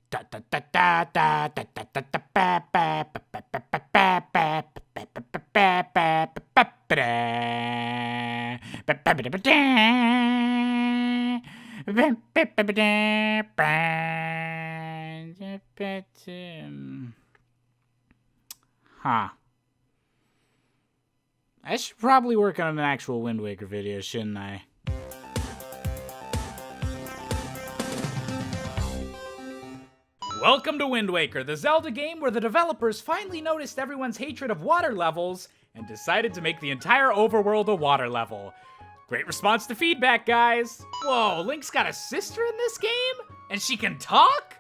Huh. I should probably work on an actual Wind Waker video, shouldn't I? Welcome to Wind Waker, the Zelda game where the developers finally noticed everyone's hatred of water levels and decided to make the entire overworld a water level. Great response to feedback, guys. Whoa, Link's got a sister in this game? And she can talk?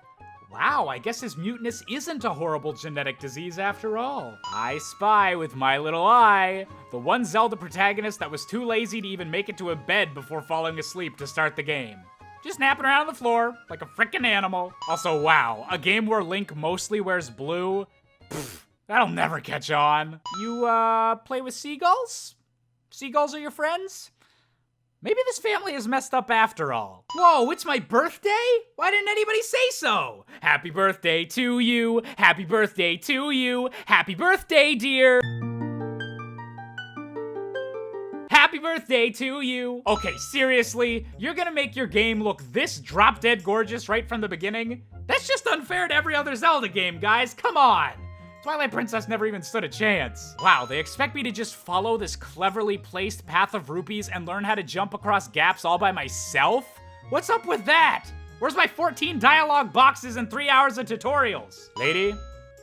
Wow, I guess his muteness isn't a horrible genetic disease after all. I spy with my little eye the one Zelda protagonist that was too lazy to even make it to a bed before falling asleep to start the game. Just napping around on the floor like a frickin' animal. Also, wow, a game where Link mostly wears blue? Pfft, that'll never catch on. You, play with seagulls? Seagulls are your friends? Maybe this family is messed up after all. Whoa, it's my birthday? Why didn't anybody say so? Happy birthday to you. Happy birthday to you. Happy birthday, dear. Happy birthday to you. Okay, seriously, you're gonna make your game look this drop-dead gorgeous right from the beginning? That's just unfair to every other Zelda game, guys. Come on. Twilight Princess never even stood a chance. Wow, they expect me to just follow this cleverly placed path of rupees and learn how to jump across gaps all by myself? What's up with that? Where's my 14 dialogue boxes and 3 hours of tutorials? Lady,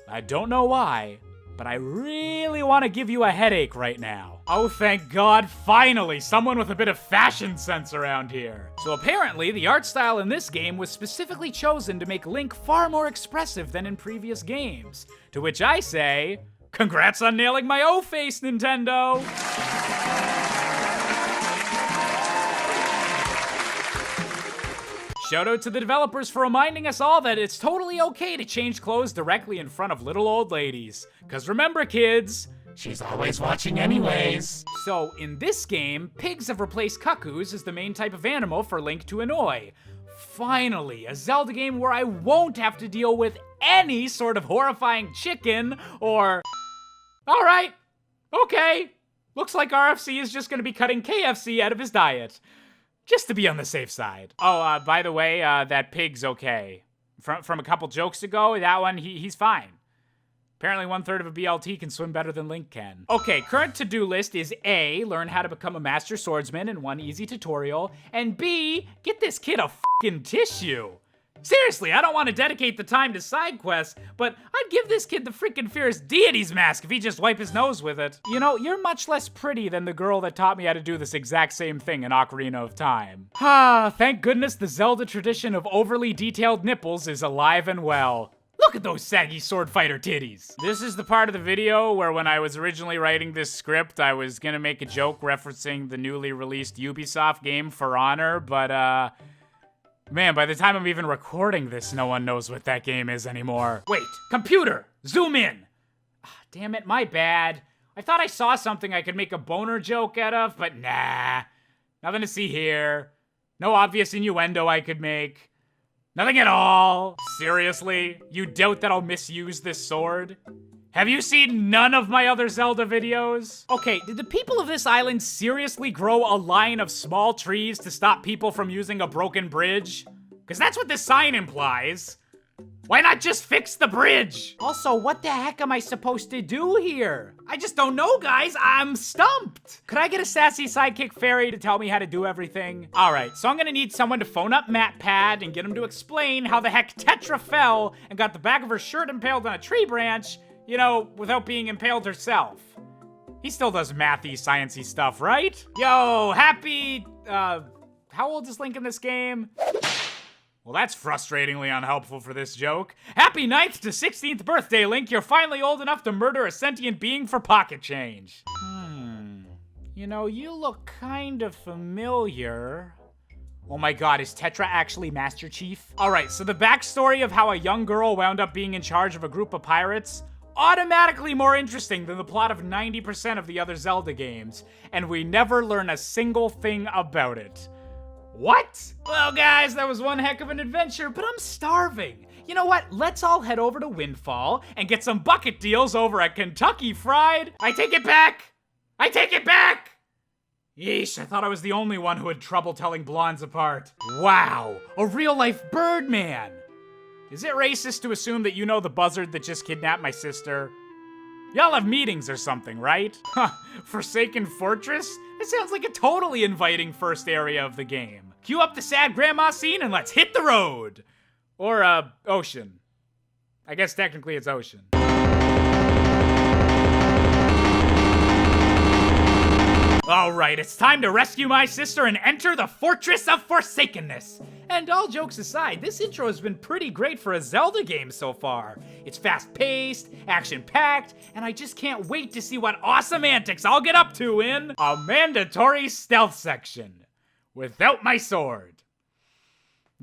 I don't know why, but I really want to give you a headache right now. Oh, thank God, finally, someone with a bit of fashion sense around here. So apparently, the art style in this game was specifically chosen to make Link far more expressive than in previous games. To which I say, congrats on nailing my O-face, Nintendo! Shout out to the developers for reminding us all that it's totally okay to change clothes directly in front of little old ladies. Cause remember, kids, she's always watching anyways. So in this game, pigs have replaced cuckoos as the main type of animal for Link to annoy. Finally, a Zelda game where I won't have to deal with any sort of horrifying chicken or... Alright, okay. Looks like RFC is just gonna be cutting KFC out of his diet. Just to be on the safe side. Oh, by the way, that pig's okay. From a couple jokes ago, that one, he's fine. Apparently 1/3 of a BLT can swim better than Link can. Okay, current to-do list is A, learn how to become a master swordsman in one easy tutorial, and B, get this kid a fucking tissue. Seriously, I don't want to dedicate the time to side quests, but I'd give this kid the freaking Fierce Deity's mask if he just wipe his nose with it. You know, you're much less pretty than the girl that taught me how to do this exact same thing in Ocarina of Time. Ah, thank goodness the Zelda tradition of overly detailed nipples is alive and well. Look at those saggy sword fighter titties. This is the part of the video where when I was originally writing this script, I was gonna make a joke referencing the newly released Ubisoft game For Honor, but man, by the time I'm even recording this, no one knows what that game is anymore. Wait, computer, zoom in. Damn it, my bad. I thought I saw something I could make a boner joke out of, but nah. Nothing to see here. No obvious innuendo I could make. Nothing at all. Seriously? You doubt that I'll misuse this sword? Have you seen none of my other Zelda videos? Okay, did the people of this island seriously grow a line of small trees to stop people from using a broken bridge? Because that's what this sign implies. Why not just fix the bridge? Also, what the heck am I supposed to do here? I just don't know, guys. I'm stumped. Could I get a sassy sidekick fairy to tell me how to do everything? All right, so I'm gonna need someone to phone up MatPad and get him to explain how the heck Tetra fell and got the back of her shirt impaled on a tree branch, you know, without being impaled herself. He still does mathy, sciencey stuff, right? Yo, happy, how old is Link in this game? Well, that's frustratingly unhelpful for this joke. Happy 9th to 16th birthday, Link. You're finally old enough to murder a sentient being for pocket change. You know, you look kind of familiar. Oh my god, is Tetra actually Master Chief? Alright, so the backstory of how a young girl wound up being in charge of a group of pirates, automatically more interesting than the plot of 90% of the other Zelda games, and we never learn a single thing about it. What? Well, guys, that was one heck of an adventure, but I'm starving. You know what? Let's all head over to Windfall and get some bucket deals over at Kentucky Fried. I take it back! I take it back! Yeesh, I thought I was the only one who had trouble telling blondes apart. Wow, a real-life Birdman! Is it racist to assume that you know the buzzard that just kidnapped my sister? Y'all have meetings or something, right? Huh, Forsaken Fortress? That sounds like a totally inviting first area of the game. Cue up the sad grandma scene and let's hit the road! Or, ocean. I guess technically it's ocean. Alright, it's time to rescue my sister and enter the Fortress of Forsakenness. And all jokes aside, this intro has been pretty great for a Zelda game so far. It's fast-paced, action-packed, and I just can't wait to see what awesome antics I'll get up to in a mandatory stealth section. Without my sword.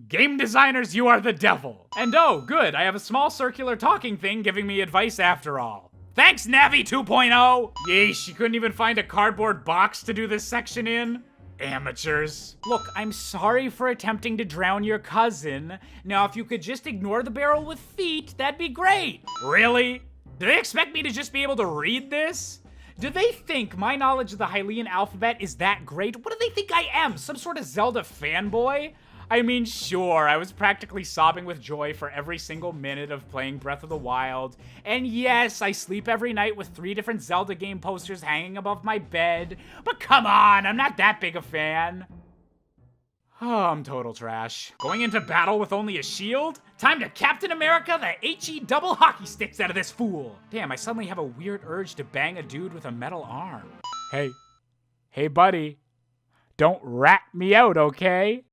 Game designers, you are the devil. And oh, good, I have a small circular talking thing giving me advice after all. Thanks, Navi 2.0! Yeesh, you couldn't even find a cardboard box to do this section in? Amateurs. Look, I'm sorry for attempting to drown your cousin. Now, if you could just ignore the barrel with feet, that'd be great. Really? Do they expect me to just be able to read this? Do they think my knowledge of the Hylian alphabet is that great? What do they think I am? Some sort of Zelda fanboy? I mean, sure, I was practically sobbing with joy for every single minute of playing Breath of the Wild. And yes, I sleep every night with 3 different Zelda game posters hanging above my bed. But come on, I'm not that big a fan. Oh, I'm total trash. Going into battle with only a shield? Time to Captain America the HE double hockey sticks out of this fool. Damn, I suddenly have a weird urge to bang a dude with a metal arm. Hey buddy, don't rat me out, okay?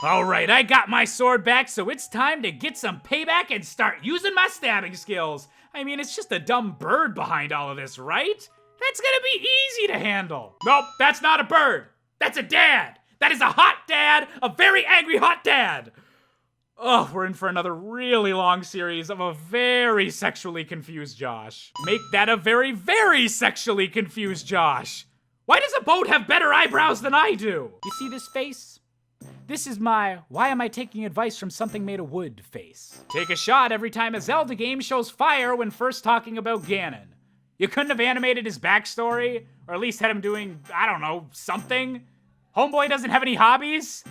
Alright, I got my sword back, so it's time to get some payback and start using my stabbing skills. I mean, it's just a dumb bird behind all of this, right? That's gonna be easy to handle. Nope, that's not a bird. That's a dad. That is a hot dad, a very angry hot dad. Oh, we're in for another really long series of a very sexually confused Josh. Make that a very, very sexually confused Josh. Why does a boat have better eyebrows than I do? You see this face? This is my, why am I taking advice from something made of wood face. Take a shot every time a Zelda game shows fire when first talking about Ganon. You couldn't have animated his backstory? Or at least had him doing, I don't know, something? Homeboy doesn't have any hobbies?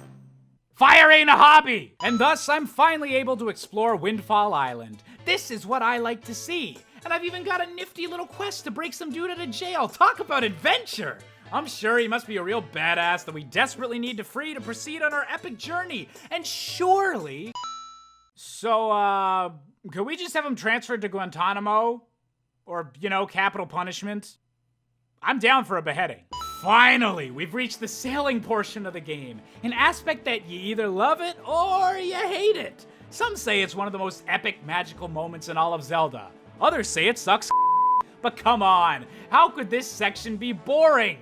Fire ain't a hobby! And thus, I'm finally able to explore Windfall Island. This is what I like to see. And I've even got a nifty little quest to break some dude out of jail. Talk about adventure! I'm sure he must be a real badass that we desperately need to free to proceed on our epic journey. And surely... So, could we just have him transferred to Guantanamo? Or, you know, capital punishment? I'm down for a beheading. Finally, we've reached the sailing portion of the game. An aspect that you either love it or you hate it. Some say it's one of the most epic magical moments in all of Zelda. Others say it sucks. But come on, how could this section be boring?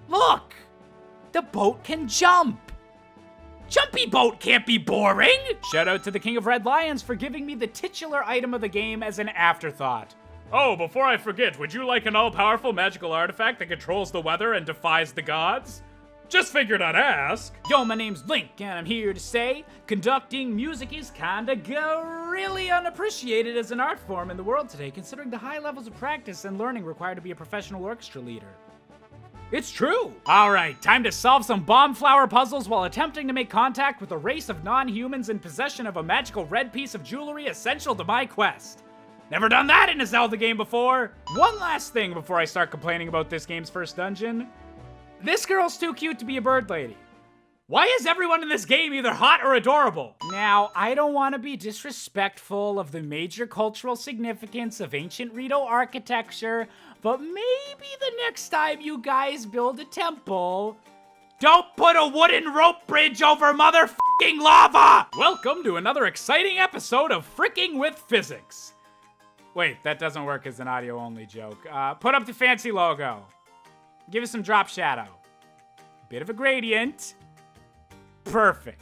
Look! The boat can jump! Jumpy boat can't be boring! Shout out to the King of Red Lions for giving me the titular item of the game as an afterthought. Oh, before I forget, would you like an all-powerful magical artifact that controls the weather and defies the gods? Just figured I'd ask. Yo, my name's Link, and I'm here to say, conducting music is kinda really unappreciated as an art form in the world today, considering the high levels of practice and learning required to be a professional orchestra leader. It's true! Alright, time to solve some bomb flower puzzles while attempting to make contact with a race of non-humans in possession of a magical red piece of jewelry essential to my quest. Never done that in a Zelda game before! One last thing before I start complaining about this game's first dungeon. This girl's too cute to be a bird lady. Why is everyone in this game either hot or adorable? Now, I don't want to be disrespectful of the major cultural significance of ancient Rito architecture, but maybe the next time you guys build a temple, don't put a wooden rope bridge over motherfucking lava! Welcome to another exciting episode of Fricking with Physics. Wait, that doesn't work as an audio-only joke. Put up the fancy logo. Give us some drop shadow. Bit of a gradient. Perfect.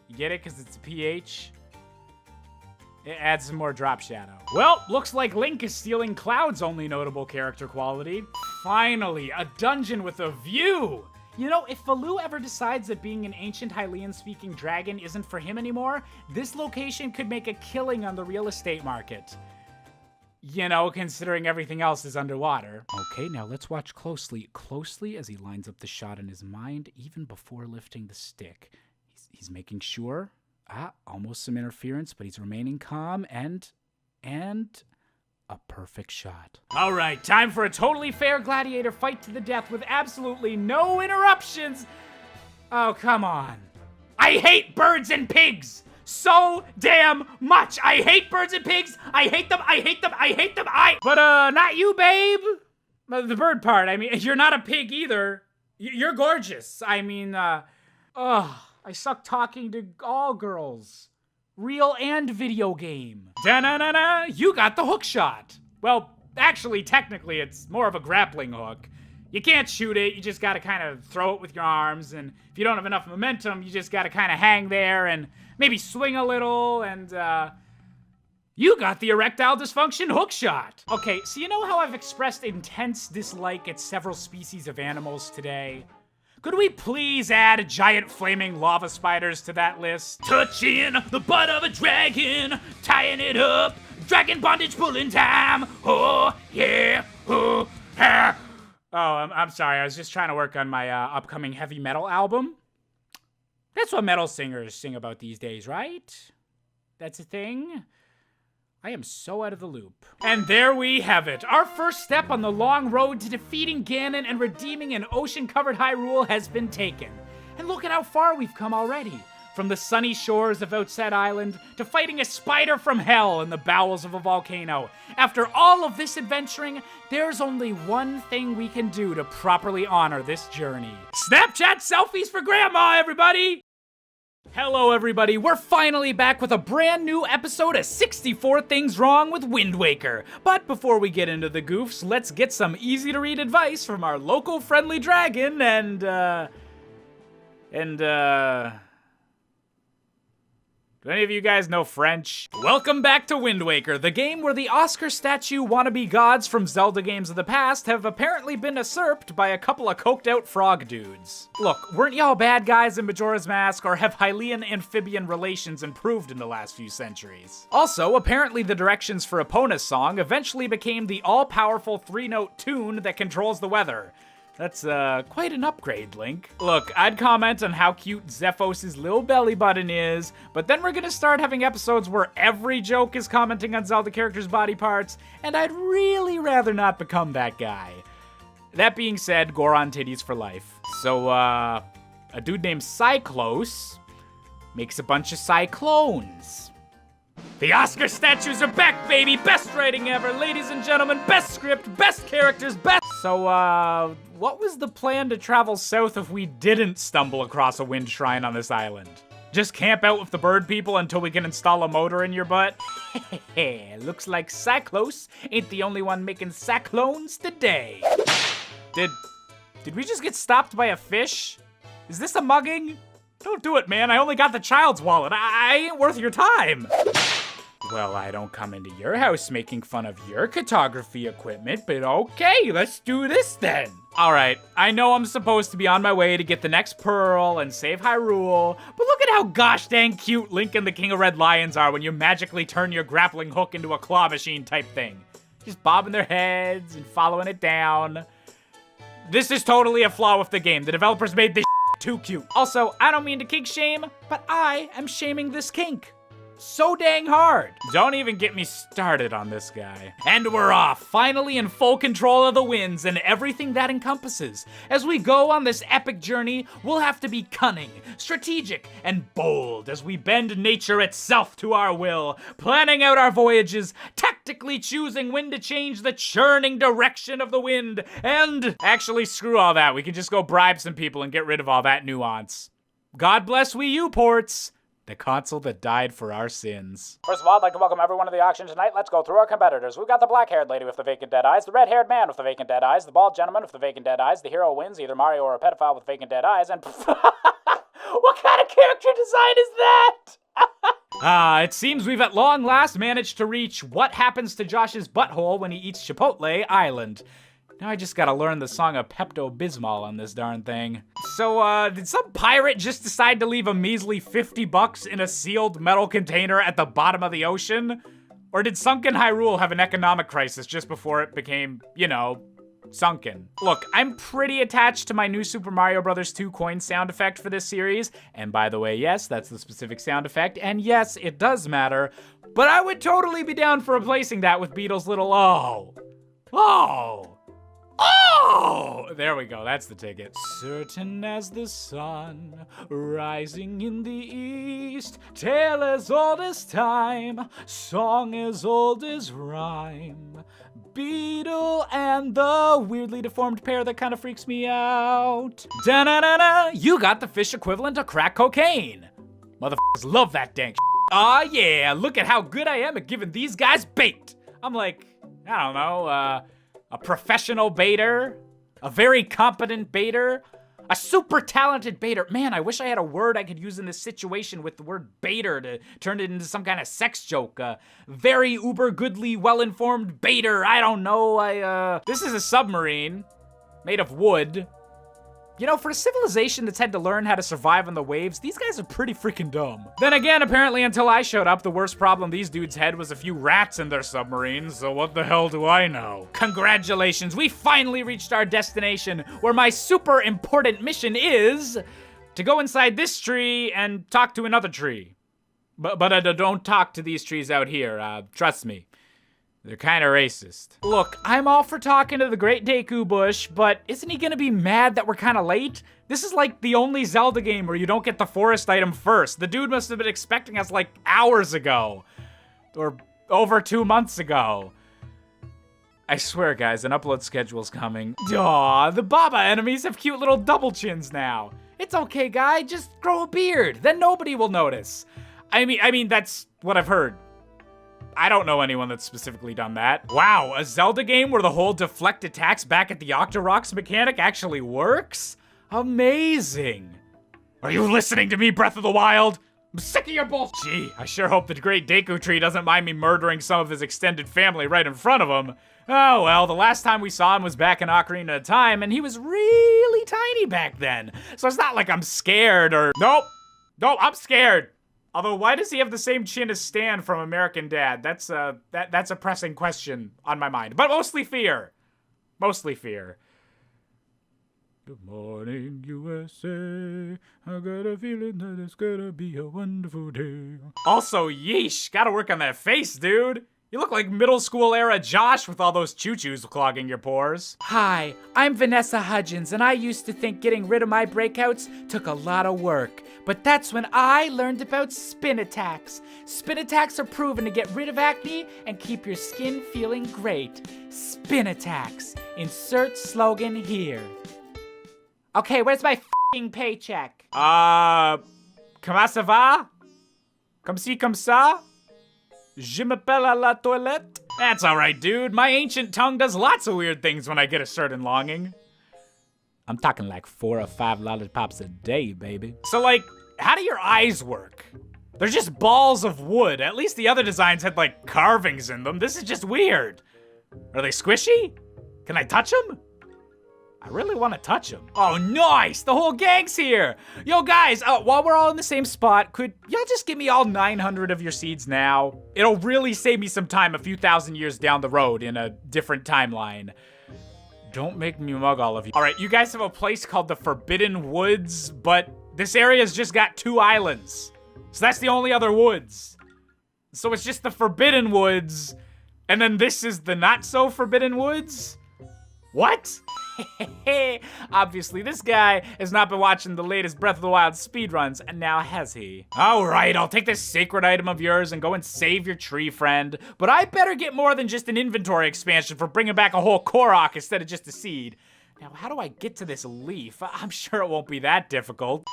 You get it? Because it's a pH? It adds some more drop shadow. Well, looks like Link is stealing Cloud's only notable character quality. Finally, a dungeon with a view! You know, if Valoo ever decides that being an ancient Hylian-speaking dragon isn't for him anymore, this location could make a killing on the real estate market. You know, considering everything else is underwater. Okay, now let's watch closely as he lines up the shot in his mind even before lifting the stick. He's making sure. Almost some interference, but he's remaining calm and a perfect shot. All right, time for a totally fair gladiator fight to the death with absolutely no interruptions. Oh, come on. I hate birds and pigs so damn much. I hate birds and pigs. I hate them. But not you, babe. The bird part. I mean, you're not a pig either. You're gorgeous. I mean, I suck talking to all girls. Real and video game. Da-na-na-na, you got the hook shot. Well, actually, technically, it's more of a grappling hook. You can't shoot it, you just gotta kind of throw it with your arms, and if you don't have enough momentum, you just gotta kind of hang there and maybe swing a little, and, you got the erectile dysfunction hook shot. Okay, so you know how I've expressed intense dislike at several species of animals today? Could we please add giant flaming lava spiders to that list? Touching the butt of a dragon, tying it up, dragon bondage pulling time. Oh, yeah, oh, ha. Oh, I'm sorry, I was just trying to work on my upcoming heavy metal album. That's what metal singers sing about these days, right? That's a thing? I am so out of the loop. And there we have it. Our first step on the long road to defeating Ganon and redeeming an ocean-covered Hyrule has been taken. And look at how far we've come already. From the sunny shores of Outset Island to fighting a spider from hell in the bowels of a volcano. After all of this adventuring, there's only one thing we can do to properly honor this journey. Snapchat selfies for Grandma, everybody! Hello everybody, we're finally back with a brand new episode of 64 Things Wrong with Wind Waker. But before we get into the goofs, let's get some easy to read advice from our local friendly dragon do any of you guys know French? Welcome back to Wind Waker, the game where the Oscar statue wannabe gods from Zelda games of the past have apparently been usurped by a couple of coked out frog dudes. Look, weren't y'all bad guys in Majora's Mask, or have Hylian amphibian relations improved in the last few centuries? Also, apparently the directions for Epona's song eventually became the all-powerful 3-note tune that controls the weather. That's, quite an upgrade, Link. Look, I'd comment on how cute Zephos' little belly button is, but then we're gonna start having episodes where every joke is commenting on Zelda characters' body parts, and I'd really rather not become that guy. That being said, Goron titties for life. So, a dude named Cyclos makes a bunch of cyclones. The Oscar statues are back, baby! Best writing ever, ladies and gentlemen, best script, best characters, best... So, what was the plan to travel south if we didn't stumble across a wind shrine on this island? Just camp out with the bird people until we can install a motor in your butt? Looks like Cyclos ain't the only one making cyclones today. Did we just get stopped by a fish? Is this a mugging? Don't do it, man. I only got the child's wallet. I ain't worth your time. Well, I don't come into your house making fun of your cartography equipment, but okay, let's do this then. All right, I know I'm supposed to be on my way to get the next pearl and save Hyrule, but look at how gosh dang cute Link and the King of Red Lions are when you magically turn your grappling hook into a claw machine type thing. Just bobbing their heads and following it down. This is totally a flaw with the game. The developers made this too cute. Also, I don't mean to kink shame, but I am shaming this kink. So dang hard. Don't even get me started on this guy. And we're off, finally in full control of the winds and everything that encompasses. As we go on this epic journey, we'll have to be cunning, strategic, and bold as we bend nature itself to our will, planning out our voyages, tactically choosing when to change the churning direction of the wind, and actually screw all that. We can just go bribe some people and get rid of all that nuance. God bless Wii U ports. The console that died for our sins. First of all, I'd like to welcome everyone to the auction tonight. Let's go through our competitors. We've got the black-haired lady with the vacant dead eyes, the red-haired man with the vacant dead eyes, the bald gentleman with the vacant dead eyes, the hero wins, either Mario or a pedophile with vacant dead eyes, and what kind of character design is that? It seems we've at long last managed to reach what happens to Josh's butthole when he eats Chipotle Island. Now I just gotta learn the song of Pepto-Bismol on this darn thing. So, did some pirate just decide to leave a measly $50 in a sealed metal container at the bottom of the ocean? Or did sunken Hyrule have an economic crisis just before it became, you know, sunken? Look, I'm pretty attached to my new Super Mario Bros. 2 coin sound effect for this series. And by the way, yes, that's the specific sound effect. And yes, it does matter. But I would totally be down for replacing that with Beetle's little oh. Oh. Oh! There we go, that's the ticket. Certain as the sun, rising in the east, tale as old as time, song as old as rhyme. Beetle and the weirdly deformed pair that kind of freaks me out. Da-na-na-na, you got the fish equivalent of crack cocaine. Motherfuckers love that dank shit. Aw yeah, look at how good I am at giving these guys bait. I'm like, I don't know, a professional baiter, a very competent baiter, a super talented baiter. Man, I wish I had a word I could use in this situation with the word baiter to turn it into some kind of sex joke. Very uber goodly, well-informed baiter. I don't know, this is a submarine made of wood. You know, for a civilization that's had to learn how to survive on the waves, these guys are pretty freaking dumb. Then again, apparently until I showed up, the worst problem these dudes had was a few rats in their submarines, so what the hell do I know? Congratulations, we finally reached our destination, where my super important mission is to go inside this tree and talk to another tree. But don't talk to these trees out here, trust me. They're kind of racist. Look, I'm all for talking to the Great Deku Bush, but isn't he gonna be mad that we're kind of late? This is like the only Zelda game where you don't get the forest item first. The dude must have been expecting us like hours ago. Or over 2 months ago. I swear, guys, an upload schedule's coming. Aw, the Baba enemies have cute little double chins now. It's okay, guy, just grow a beard. Then nobody will notice. I mean, that's what I've heard. I don't know anyone that's specifically done that. Wow, a Zelda game where the whole deflect attacks back at the Octoroks mechanic actually works? Amazing. Are you listening to me, Breath of the Wild? I'm sick of your bullshit. Gee, I sure hope the Great Deku Tree doesn't mind me murdering some of his extended family right in front of him. Oh well, the last time we saw him was back in Ocarina of Time, and he was really tiny back then. So it's not like I'm scared or... Nope, I'm scared. Although, why does he have the same chin as Stan from American Dad? That's a pressing question on my mind. But mostly fear. Mostly fear. Good morning, USA. I got a feeling that it's gonna be a wonderful day. Also, yeesh, gotta work on that face, dude. You look like middle school era Josh with all those choo-choos clogging your pores. Hi, I'm Vanessa Hudgens, and I used to think getting rid of my breakouts took a lot of work. But that's when I learned about spin attacks. Spin attacks are proven to get rid of acne and keep your skin feeling great. Spin attacks. Insert slogan here. Okay, where's my f***ing paycheck? Comment ça va? Comme ci, comme ça? Je m'appelle à la toilette. That's alright, dude. My ancient tongue does lots of weird things when I get a certain longing. I'm talking like 4 or 5 lollipops a day, baby. So like, how do your eyes work? They're just balls of wood. At least the other designs had like carvings in them. This is just weird. Are they squishy? Can I touch them? I really want to touch them. Oh, nice! The whole gang's here! Yo, guys, while we're all in the same spot, could y'all just give me all 900 of your seeds now? It'll really save me some time a few thousand years down the road in a different timeline. Don't make me mug all of you. All right, you guys have a place called the Forbidden Woods, but this area's just got 2 islands. So that's the only other woods. So it's just the Forbidden Woods, and then this is the not-so-Forbidden Woods? What? Obviously, this guy has not been watching the latest Breath of the Wild speedruns, and now has he? Alright, I'll take this sacred item of yours and go and save your tree friend, but I better get more than just an inventory expansion for bringing back a whole Korok instead of just a seed. Now, how do I get to this leaf? I'm sure it won't be that difficult.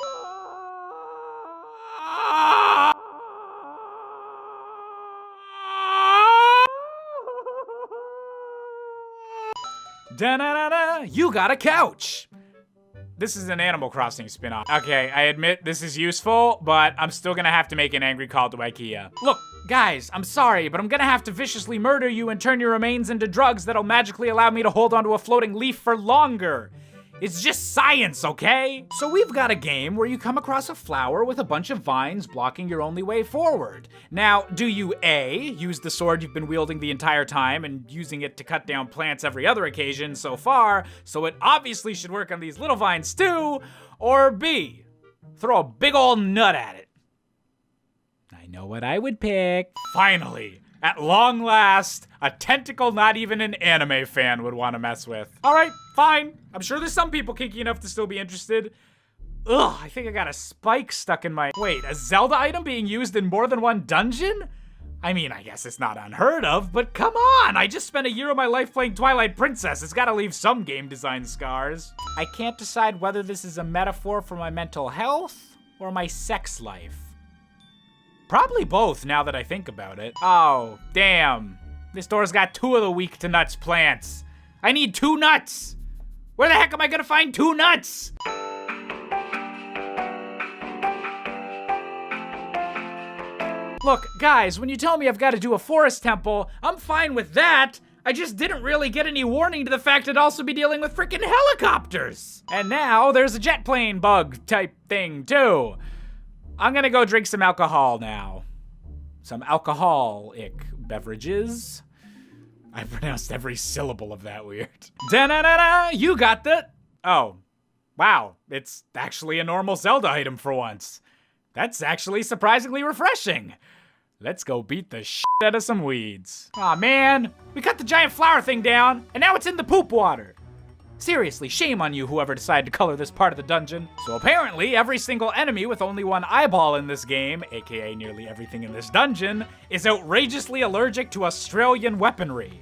Da-na-na-na, you got a couch. this is an Animal Crossing spin-off. Okay, I admit this is useful, but I'm still gonna have to make an angry call to IKEA. Look, guys, I'm sorry, but I'm gonna have to viciously murder you and turn your remains into drugs that'll magically allow me to hold onto a floating leaf for longer. It's just science, okay? So we've got a game where you come across a flower with a bunch of vines blocking your only way forward. Now, do you A, use the sword you've been wielding the entire time and using it to cut down plants every other occasion so far, so it obviously should work on these little vines too, or B, throw a big ol' nut at it? I know what I would pick. Finally, at long last, a tentacle not even an anime fan would want to mess with. All right, fine. I'm sure there's some people kinky enough to still be interested. Ugh, I think I got a spike stuck in my... Wait, a Zelda item being used in more than one dungeon? I mean, I guess it's not unheard of, but come on! I just spent a year of my life playing Twilight Princess. It's gotta leave some game design scars. I can't decide whether this is a metaphor for my mental health or my sex life. Probably both, now that I think about it. Oh, damn. This door's got 2 of the weak to nuts plants. I need 2 nuts! Where the heck am I gonna find 2 nuts? Look, guys, when you tell me I've got to do a forest temple, I'm fine with that. I just didn't really get any warning to the fact I'd also be dealing with freaking helicopters. And now there's a jet plane bug type thing too. I'm gonna go drink some alcohol now. Some alcoholic beverages. I pronounced every syllable of that weird. Da-na-na-na, you got the... Oh, wow, it's actually a normal Zelda item for once. That's actually surprisingly refreshing. Let's go beat the shit out of some weeds. Aw, man, we cut the giant flower thing down, and now it's in the poop water. Seriously, shame on you, whoever decided to color this part of the dungeon. So apparently, every single enemy with only one eyeball in this game, aka nearly everything in this dungeon, is outrageously allergic to Australian weaponry.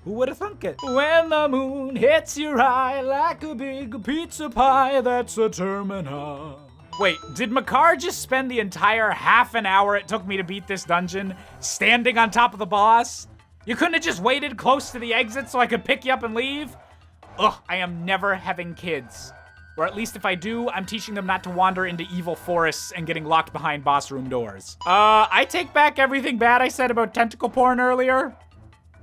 Who would have thunk it? When the moon hits your eye like a big pizza pie, that's a terminal. Wait, did Makar just spend the entire half an hour it took me to beat this dungeon standing on top of the boss? You couldn't have just waited close to the exit so I could pick you up and leave? Ugh, I am never having kids. Or at least if I do, I'm teaching them not to wander into evil forests and getting locked behind boss room doors. I take back everything bad I said about tentacle porn earlier.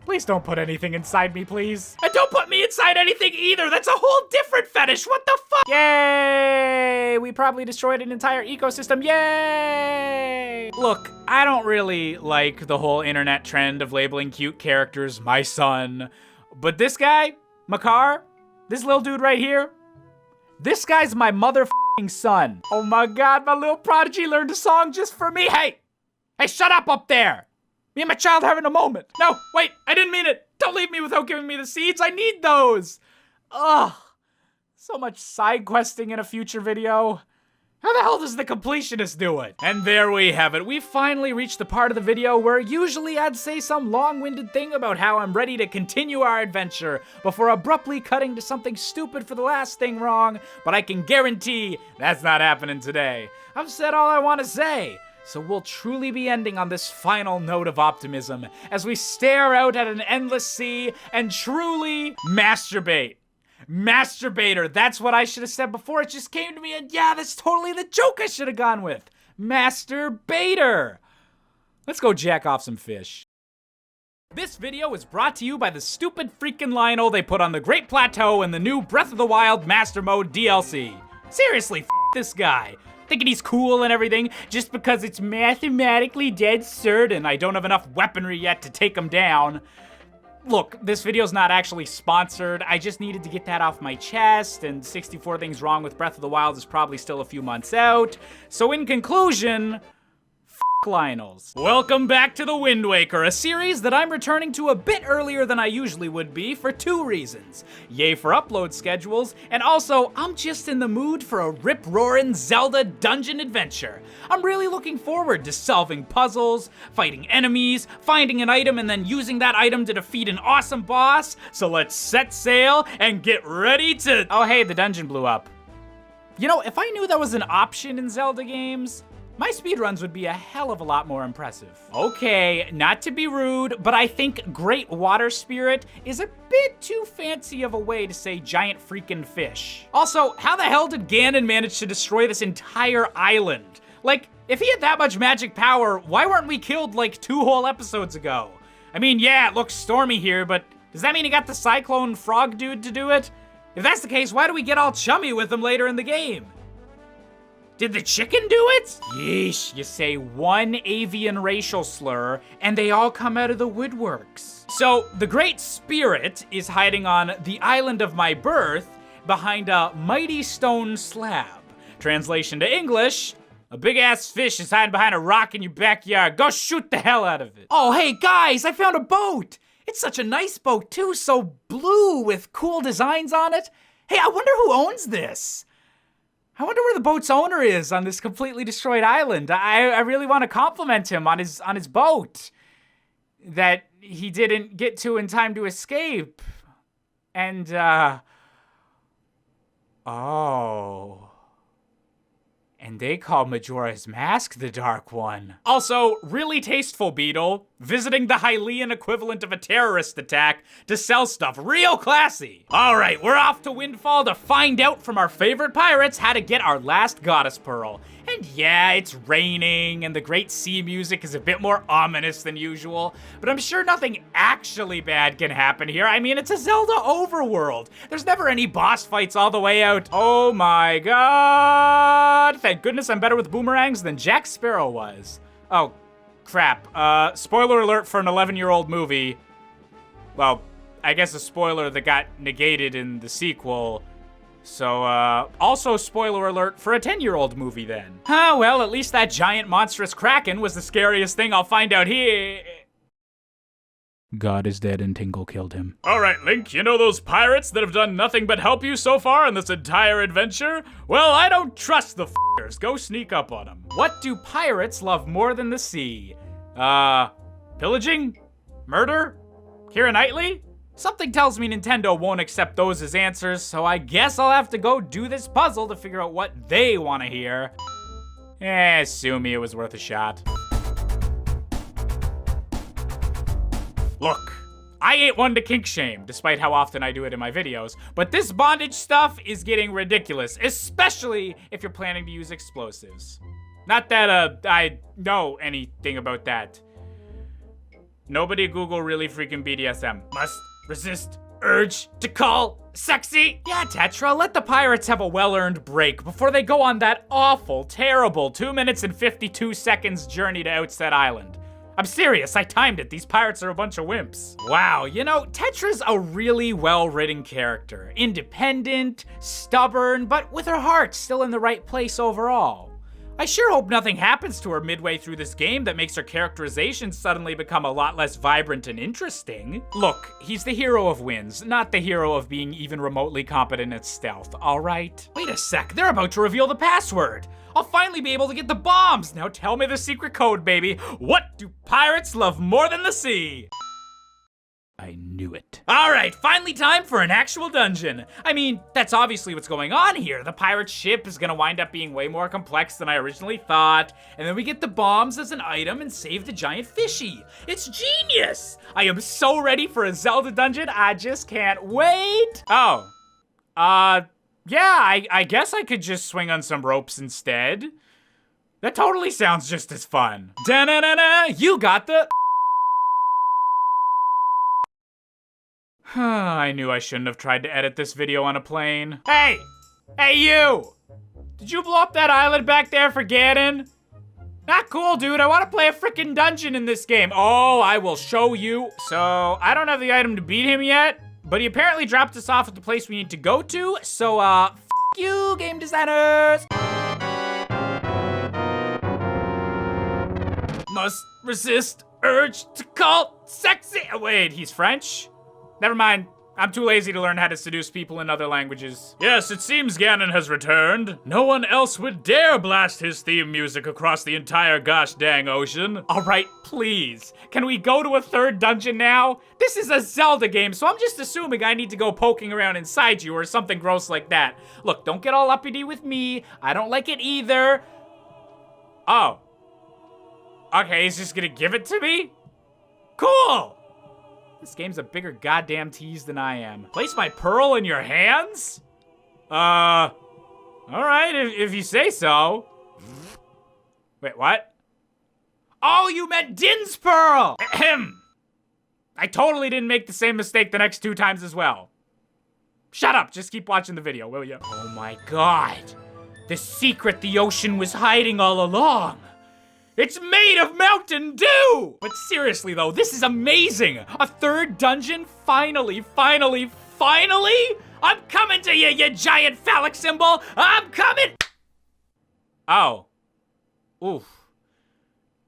Please don't put anything inside me, please. And don't put me inside anything either! That's a whole different fetish! What the fuck? Yay! We probably destroyed an entire ecosystem. Yay! Look, I don't really like the whole internet trend of labeling cute characters my son. But this guy, Makar, this little dude right here, this guy's my motherfucking son. Oh my god, my little prodigy learned a song just for me. Hey! Hey, shut up there! Me and my child having a moment. No, wait, I didn't mean it. Don't leave me without giving me the seeds. I need those. Ugh. So much side questing in a future video. How the hell does the completionist do it? And there we have it. We finally reached the part of the video where usually I'd say some long-winded thing about how I'm ready to continue our adventure before abruptly cutting to something stupid for the last thing wrong, but I can guarantee that's not happening today. I've said all I want to say. So we'll truly be ending on this final note of optimism as we stare out at an endless sea and truly masturbate. Masturbator, that's what I should have said before. It just came to me and yeah, that's totally the joke I should have gone with. Masturbator. Let's go jack off some fish. This video is brought to you by the stupid freaking Lionel they put on the Great Plateau in the new Breath of the Wild Master Mode DLC. Seriously, this guy. Thinking he's cool and everything just because it's mathematically dead certain I don't have enough weaponry yet to take him down. Look, this video's not actually sponsored. I just needed to get that off my chest, and 64 Things Wrong with Breath of the Wild is probably still a few months out. So in conclusion, Lionels. Welcome back to The Wind Waker, a series that I'm returning to a bit earlier than I usually would be for 2 reasons. Yay for upload schedules, and also, I'm just in the mood for a rip-roaring Zelda dungeon adventure. I'm really looking forward to solving puzzles, fighting enemies, finding an item, and then using that item to defeat an awesome boss. So let's set sail and get ready to... Oh hey, the dungeon blew up. You know, if I knew that was an option in Zelda games, my speedruns would be a hell of a lot more impressive. Okay, not to be rude, but I think Great Water Spirit is a bit too fancy of a way to say giant freaking fish. Also, how the hell did Ganon manage to destroy this entire island? Like, if he had that much magic power, why weren't we killed like 2 whole episodes ago? I mean, yeah, it looks stormy here, but does that mean he got the Cyclone Frog dude to do it? If that's the case, why do we get all chummy with him later in the game? Did the chicken do it? Yeesh, you say one avian racial slur, and they all come out of the woodworks. So, the Great Spirit is hiding on the island of my birth behind a mighty stone slab. Translation to English, a big-ass fish is hiding behind a rock in your backyard. Go shoot the hell out of it. Oh, hey, guys, I found a boat. It's such a nice boat, too, so blue with cool designs on it. Hey, I wonder who owns this. I wonder where the boat's owner is on this completely destroyed island. I really want to compliment him on his boat that he didn't get to in time to escape. And, oh. And they call Majora's Mask the Dark One. Also, really tasteful beetle, visiting the Hylian equivalent of a terrorist attack to sell stuff. Real classy. All right, we're off to Windfall to find out from our favorite pirates how to get our last goddess pearl. And yeah, it's raining and the great sea music is a bit more ominous than usual, but I'm sure nothing actually bad can happen here. I mean, it's a Zelda overworld. There's never any boss fights all the way out. Oh my god. Thank goodness I'm better with boomerangs than Jack Sparrow was. Oh, crap. Spoiler alert for an 11-year-old movie. Well, I guess a spoiler that got negated in the sequel. So, also spoiler alert for a 10-year-old movie then. Ah, well, at least that giant monstrous kraken was the scariest thing I'll find out here. God is dead and Tingle killed him. All right, Link, you know those pirates that have done nothing but help you so far in this entire adventure? Well, I don't trust the f***ers. Go sneak up on them. What do pirates love more than the sea? Pillaging? Murder? Keira Knightley? Something tells me Nintendo won't accept those as answers, so I guess I'll have to go do this puzzle to figure out what they want to hear. Sue me, it was worth a shot. Look, I ain't one to kink shame, despite how often I do it in my videos, but this bondage stuff is getting ridiculous, especially if you're planning to use explosives. Not that, I know anything about that. Nobody Google really freaking BDSM. Must resist urge to call sexy. Yeah, Tetra, let the pirates have a well-earned break before they go on that awful, terrible 2 minutes and 52 seconds journey to Outset Island. I'm serious, I timed it. These pirates are a bunch of wimps. Wow, you know, Tetra's a really well-written character. Independent, stubborn, but with her heart still in the right place overall. I sure hope nothing happens to her midway through this game that makes her characterization suddenly become a lot less vibrant and interesting. Look, he's the hero of wins, not the hero of being even remotely competent at stealth, alright? Wait a sec, they're about to reveal the password. I'll finally be able to get the bombs. Now tell me the secret code, baby. What do pirates love more than the sea? I knew it. All right, finally time for an actual dungeon. I mean, that's obviously what's going on here. The pirate ship is gonna wind up being way more complex than I originally thought, and then we get the bombs as an item and save the giant fishy. It's genius! I am so ready for a Zelda dungeon, I just can't wait. Oh, yeah, I guess I could just swing on some ropes instead. That totally sounds just as fun. Da-na-na-na, you got the... I knew I shouldn't have tried to edit this video on a plane. Hey! Hey, you! Did you blow up that island back there for Ganon? Not cool, dude. I want to play a freaking dungeon in this game. Oh, I will show you. So, I don't have the item to beat him yet, but he apparently dropped us off at the place we need to go to. So, f you, game designers! Must resist urge to call sexy. Wait, he's French? Never mind. I'm too lazy to learn how to seduce people in other languages. Yes, it seems Ganon has returned. No one else would dare blast his theme music across the entire gosh dang ocean. All right, please. Can we go to a third dungeon now? This is a Zelda game, so I'm just assuming I need to go poking around inside you or something gross like that. Look, don't get all uppity with me. I don't like it either. Oh. Okay, he's just gonna give it to me? Cool! This game's a bigger goddamn tease than I am. Place my pearl in your hands? Alright, if you say so. Wait, what? Oh, you meant Din's pearl! Ahem. I totally didn't make the same mistake the next 2 times as well. Shut up, just keep watching the video, will you? Oh my god. The secret the ocean was hiding all along. It's made of Mountain Dew! But seriously though, this is amazing! A 3rd dungeon? Finally! I'm coming to you, you giant phallic symbol! I'm coming! Oh. Oof.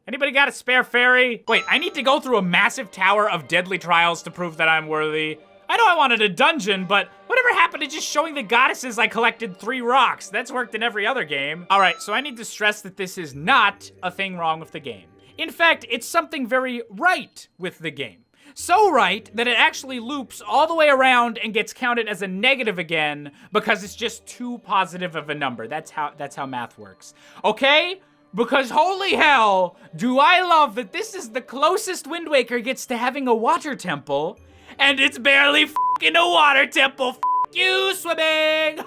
Anybody got a spare fairy? Wait, I need to go through a massive tower of deadly trials to prove that I'm worthy. I know I wanted a dungeon, but whatever happened to just showing the goddesses I collected 3 rocks? That's worked in every other game. All right, so I need to stress that this is not a thing wrong with the game. In fact, it's something very right with the game. So right that it actually loops all the way around and gets counted as a negative again because it's just too positive of a number. That's how math works. Okay? Because holy hell, do I love that this is the closest Wind Waker gets to having a water temple, and it's barely f***ing a water temple. F*** you, swimming!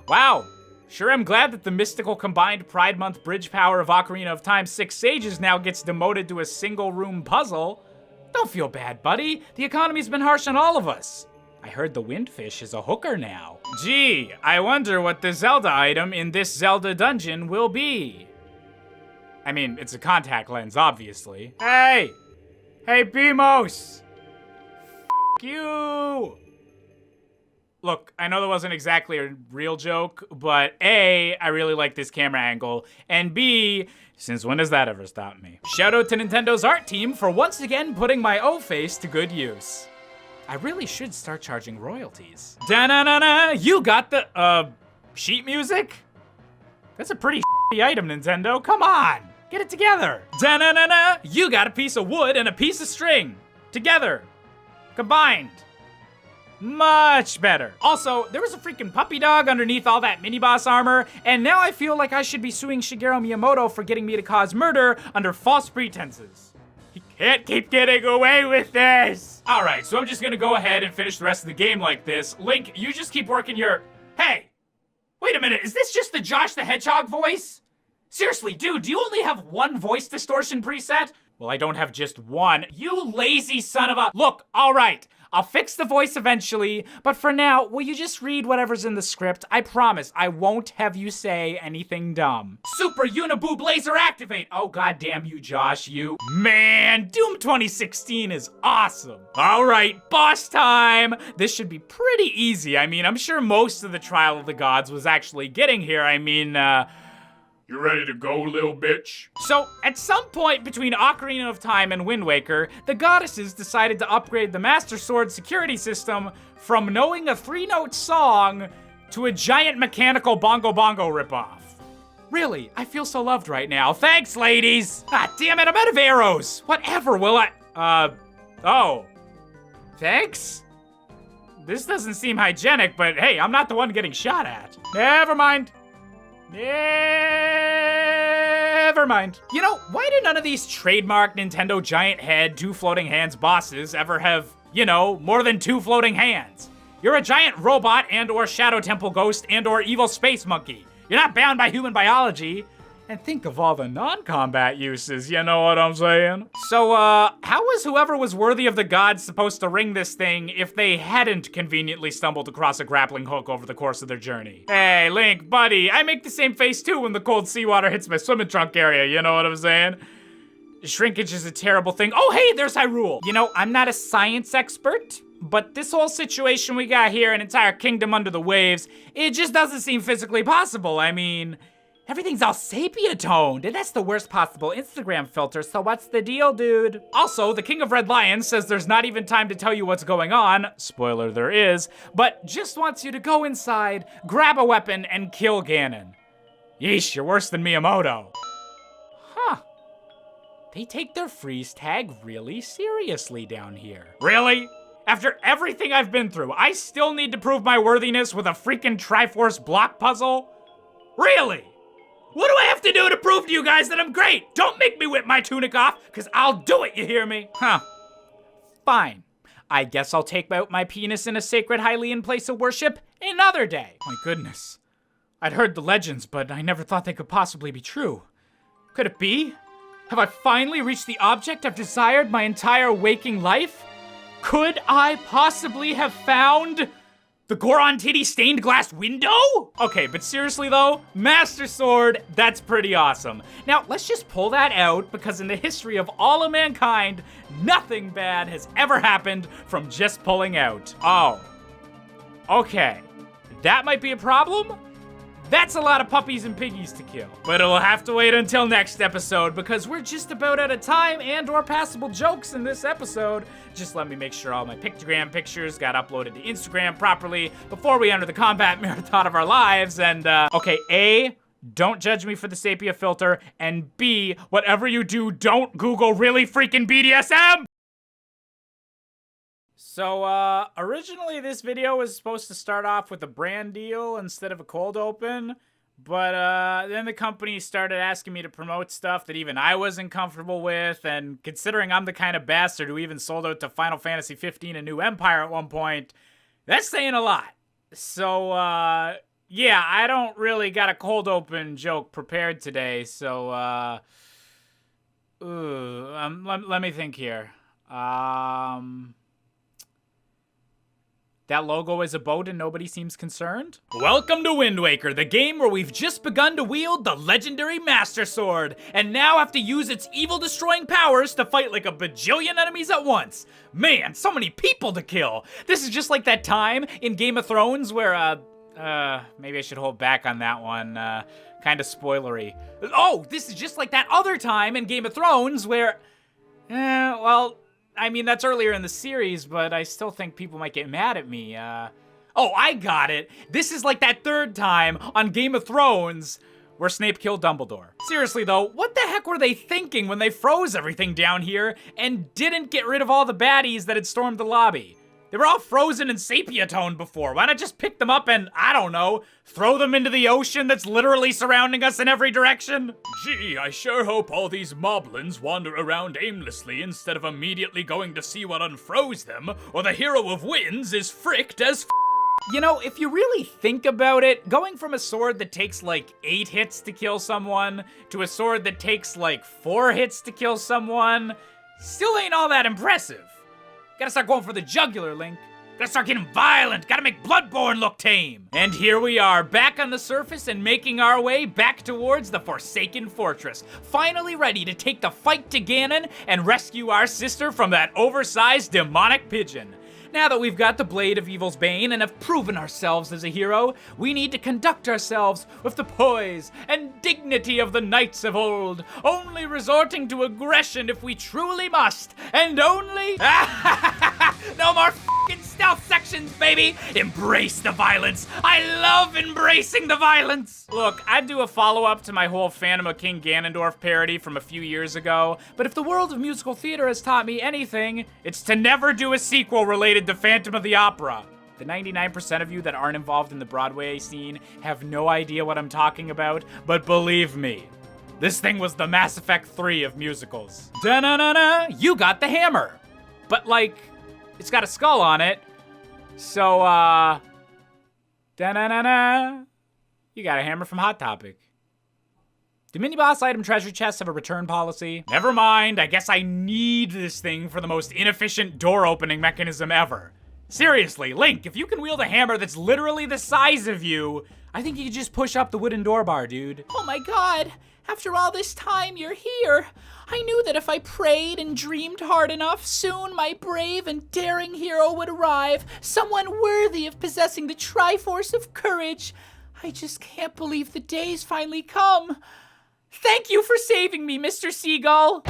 Wow. Sure am glad that the mystical combined Pride Month bridge power of Ocarina of Time 6 Sages now gets demoted to a single room puzzle. Don't feel bad, buddy. The economy's been harsh on all of us. I heard the windfish is a hooker now. Gee, I wonder what the Zelda item in this Zelda dungeon will be. I mean, it's a contact lens, obviously. Hey! Hey, Beamos! F*** you! Look, I know that wasn't exactly a real joke, but A, I really like this camera angle, and B, since when does that ever stop me? Shout out to Nintendo's art team for once again putting my O-face to good use. I really should start charging royalties. Da-na-na-na, you got the, sheet music? That's a pretty shitty item, Nintendo, come on! Get it together. Da-na-na-na, you got a piece of wood and a piece of string. Together. Combined. Much better. Also, there was a freaking puppy dog underneath all that mini-boss armor, and now I feel like I should be suing Shigeru Miyamoto for getting me to cause murder under false pretenses. He can't keep getting away with this! Alright, so I'm just gonna go ahead and finish the rest of the game like this. Link, you just keep working your... Hey! Wait a minute, is this just the Josh the Hedgehog voice? Seriously, dude, do you only have 1 voice distortion preset? Well, I don't have just 1. You lazy son of a... Look, alright. I'll fix the voice eventually, but for now, will you just read whatever's in the script? I promise, I won't have you say anything dumb. Super Uniboob Laser activate! Oh, goddamn you, Josh, you. Man, Doom 2016 is awesome. Alright, boss time! This should be pretty easy. I mean, I'm sure most of the Trial of the Gods was actually getting here. I mean, you ready to go, little bitch? So, at some point between Ocarina of Time and Wind Waker, the goddesses decided to upgrade the Master Sword security system from knowing a 3-note song to a giant mechanical bongo bongo ripoff. Really, I feel so loved right now. Thanks, ladies! Ah, damn it, I'm out of arrows! Whatever, will I... Oh. Thanks? This doesn't seem hygienic, but hey, I'm not the one getting shot at. Never mind. Never mind. You know, why do none of these trademark Nintendo giant head, 2 floating hands bosses ever have, you know, more than 2 floating hands? You're a giant robot and or Shadow Temple ghost and or evil space monkey. You're not bound by human biology. And think of all the non-combat uses, you know what I'm saying? So, how was whoever was worthy of the gods supposed to ring this thing if they hadn't conveniently stumbled across a grappling hook over the course of their journey? Hey, Link, buddy, I make the same face too when the cold seawater hits my swimming trunk area, you know what I'm saying? Shrinkage is a terrible thing. Oh, hey, there's Hyrule. You know, I'm not a science expert, but this whole situation we got here, an entire kingdom under the waves, it just doesn't seem physically possible. I mean... everything's all sepia-toned, and that's the worst possible Instagram filter, so what's the deal, dude? Also, the King of Red Lions says there's not even time to tell you what's going on, spoiler there is, but just wants you to go inside, grab a weapon, and kill Ganon. Yeesh, you're worse than Miyamoto. Huh. They take their freeze tag really seriously down here. Really? After everything I've been through, I still need to prove my worthiness with a freaking Triforce block puzzle? Really? What do I have to do to prove to you guys that I'm great? Don't make me whip my tunic off, because I'll do it, you hear me? Huh. Fine. I guess I'll take out my penis in a sacred Hylian place of worship another day. My goodness. I'd heard the legends, but I never thought they could possibly be true. Could it be? Have I finally reached the object I've desired my entire waking life? Could I possibly have found the Goron titty stained glass window? Okay, but seriously though, Master Sword, that's pretty awesome. Now, let's just pull that out, because in the history of all of mankind, nothing bad has ever happened from just pulling out. Oh. Okay. That might be a problem? That's a lot of puppies and piggies to kill. But it'll have to wait until next episode, because we're just about out of time and or passable jokes in this episode. Just let me make sure all my pictogram pictures got uploaded to Instagram properly before we enter the combat marathon of our lives. And, okay, A, don't judge me for the sepia filter, and B, whatever you do, don't Google really freaking BDSM! So, originally this video was supposed to start off with a brand deal instead of a cold open, but, then the company started asking me to promote stuff that even I wasn't comfortable with, and considering I'm the kind of bastard who even sold out to Final Fantasy 15 A New Empire at one point, that's saying a lot. So, yeah, I don't really got a cold open joke prepared today, so, let me think here. That logo is a boat and nobody seems concerned? Welcome to Wind Waker, the game where we've just begun to wield the legendary Master Sword, and now have to use its evil-destroying powers to fight like a bajillion enemies at once. Man, so many people to kill! This is just like that time in Game of Thrones where, maybe I should hold back on that one, kinda spoilery. Oh, this is just like that other time in Game of Thrones where, well, I mean, that's earlier in the series, but I still think people might get mad at me. Oh, I got it. This is like that third time on Game of Thrones where Snape killed Dumbledore. Seriously though, what the heck were they thinking when they froze everything down here and didn't get rid of all the baddies that had stormed the lobby? They were all frozen and sepia toned before. Why not just pick them up and, I don't know, throw them into the ocean that's literally surrounding us in every direction? Gee, I sure hope all these moblins wander around aimlessly instead of immediately going to see what unfroze them, or the hero of winds is fricked as f. You know, if you really think about it, going from a sword that takes like 8 hits to kill someone to a sword that takes like 4 hits to kill someone still ain't all that impressive. Gotta start going for the jugular, Link. Gotta start getting violent. Gotta make Bloodborne look tame. And here we are, back on the surface and making our way back towards the Forsaken Fortress. Finally ready to take the fight to Ganon and rescue our sister from that oversized demonic pigeon. Now that we've got the Blade of Evil's Bane and have proven ourselves as a hero, we need to conduct ourselves with the poise and dignity of the knights of old, only resorting to aggression if we truly must, and only... No more f***ing stealth sections, baby! Embrace the violence! I love embracing the violence! Look, I'd do a follow-up to my whole Phantom of King Ganondorf parody from a few years ago, but if the world of musical theater has taught me anything, it's to never do a sequel related to Phantom of the Opera. The 99% of you that aren't involved in the Broadway scene have no idea what I'm talking about, but believe me, this thing was the Mass Effect 3 of musicals. Da-na-na-na, you got the hammer! But like, it's got a skull on it, so da-na-na-na, you got a hammer from Hot Topic. Do mini-boss item treasure chests have a return policy? Never mind, I guess I need this thing for the most inefficient door-opening mechanism ever. Seriously, Link, if you can wield a hammer that's literally the size of you, I think you could just push up the wooden door bar, dude. Oh my god, after all this time, you're here. I knew that if I prayed and dreamed hard enough, soon my brave and daring hero would arrive, someone worthy of possessing the Triforce of courage. I just can't believe the day's finally come. Thank you for saving me, Mr. Seagull!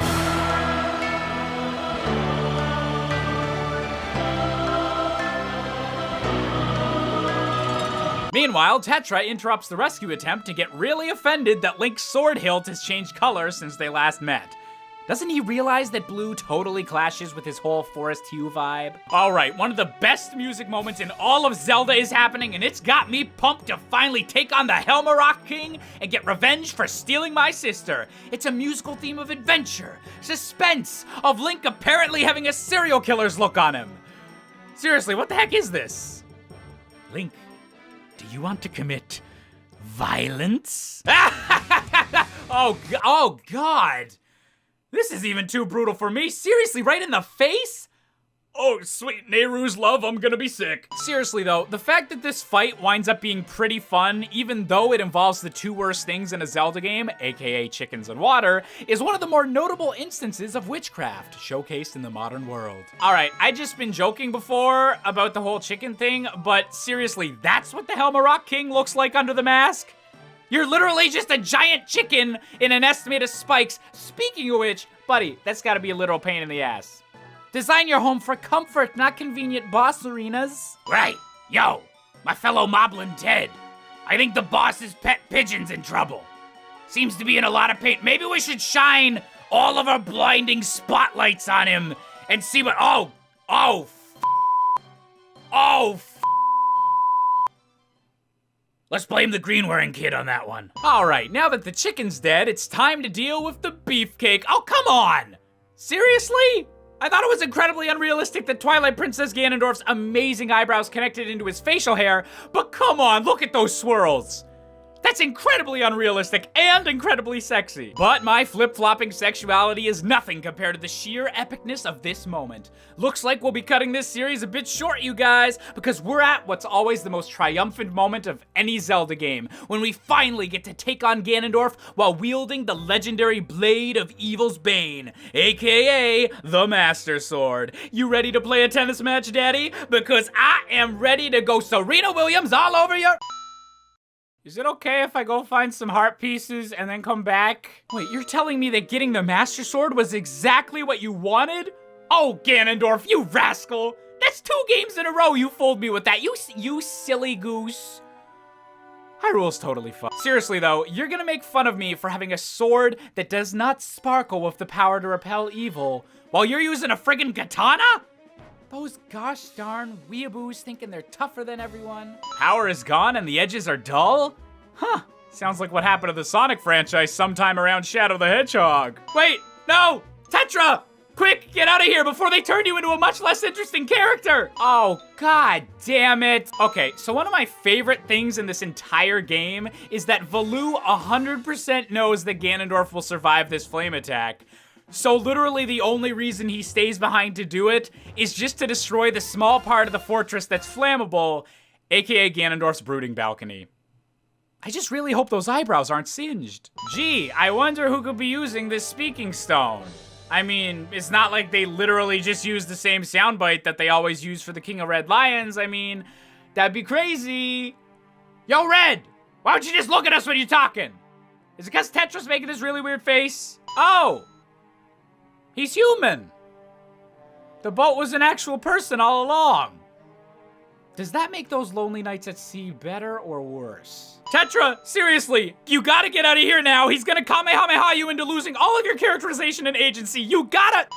Meanwhile, Tetra interrupts the rescue attempt to get really offended that Link's sword hilt has changed color since they last met. Doesn't he realize that blue totally clashes with his whole forest hue vibe? All right, one of the best music moments in all of Zelda is happening, and it's got me pumped to finally take on the Helmarok King and get revenge for stealing my sister. It's a musical theme of adventure, suspense, of Link apparently having a serial killer's look on him. Seriously, what the heck is this? Link, do you want to commit violence? Oh God. This is even too brutal for me. Seriously, right in the face? Oh, sweet Nehru's love, I'm gonna be sick. Seriously though, the fact that this fight winds up being pretty fun, even though it involves the two worst things in a Zelda game, aka chickens and water, is one of the more notable instances of witchcraft showcased in the modern world. All right, I just been joking before about the whole chicken thing, but seriously, that's what the Helmarok King looks like under the mask? You're literally just a giant chicken in a nest made of spikes. Speaking of which, buddy, that's gotta be a literal pain in the ass. Design your home for comfort, not convenient boss arenas. Right. Yo, my fellow Moblin Ted. I think the boss's pet pigeon's in trouble. Seems to be in a lot of pain. Maybe we should shine all of our blinding spotlights on him and see what, oh, let's blame the green-wearing kid on that one. All right, now that the chicken's dead, it's time to deal with the beefcake. Oh, come on! Seriously? I thought it was incredibly unrealistic that Twilight Princess Ganondorf's amazing eyebrows connected into his facial hair, but come on, look at those swirls. That's incredibly unrealistic and incredibly sexy. But my flip-flopping sexuality is nothing compared to the sheer epicness of this moment. Looks like we'll be cutting this series a bit short, you guys, because we're at what's always the most triumphant moment of any Zelda game, when we finally get to take on Ganondorf while wielding the legendary Blade of Evil's Bane, aka the Master Sword. You ready to play a tennis match, Daddy? Because I am ready to go Serena Williams all over your... Is it okay if I go find some heart pieces and then come back? Wait, you're telling me that getting the Master Sword was exactly what you wanted? Oh, Ganondorf, you rascal! That's 2 games in a row you fooled me with that, you silly goose. Hyrule's totally fun. Seriously though, you're gonna make fun of me for having a sword that does not sparkle with the power to repel evil, while you're using a friggin' katana? Those gosh darn weeaboos thinking they're tougher than everyone. Power is gone and the edges are dull? Huh, sounds like what happened to the Sonic franchise sometime around Shadow the Hedgehog. Wait, no, Tetra! Quick, get out of here before they turn you into a much less interesting character! Oh, god damn it. Okay, so one of my favorite things in this entire game is that Valoo 100% knows that Ganondorf will survive this flame attack. So literally the only reason he stays behind to do it is just to destroy the small part of the fortress that's flammable, aka Ganondorf's brooding balcony. I just really hope those eyebrows aren't singed. Gee, I wonder who could be using this speaking stone. I mean, it's not like they literally just use the same soundbite that they always use for the King of Red Lions. I mean, that'd be crazy. Yo, Red, why don't you just look at us when you're talking? Is it because Tetra's making this really weird face? Oh! He's human. The boat was an actual person all along. Does that make those lonely nights at sea better or worse? Tetra, seriously, you gotta get out of here now. He's gonna Kamehameha you into losing all of your characterization and agency. You gotta...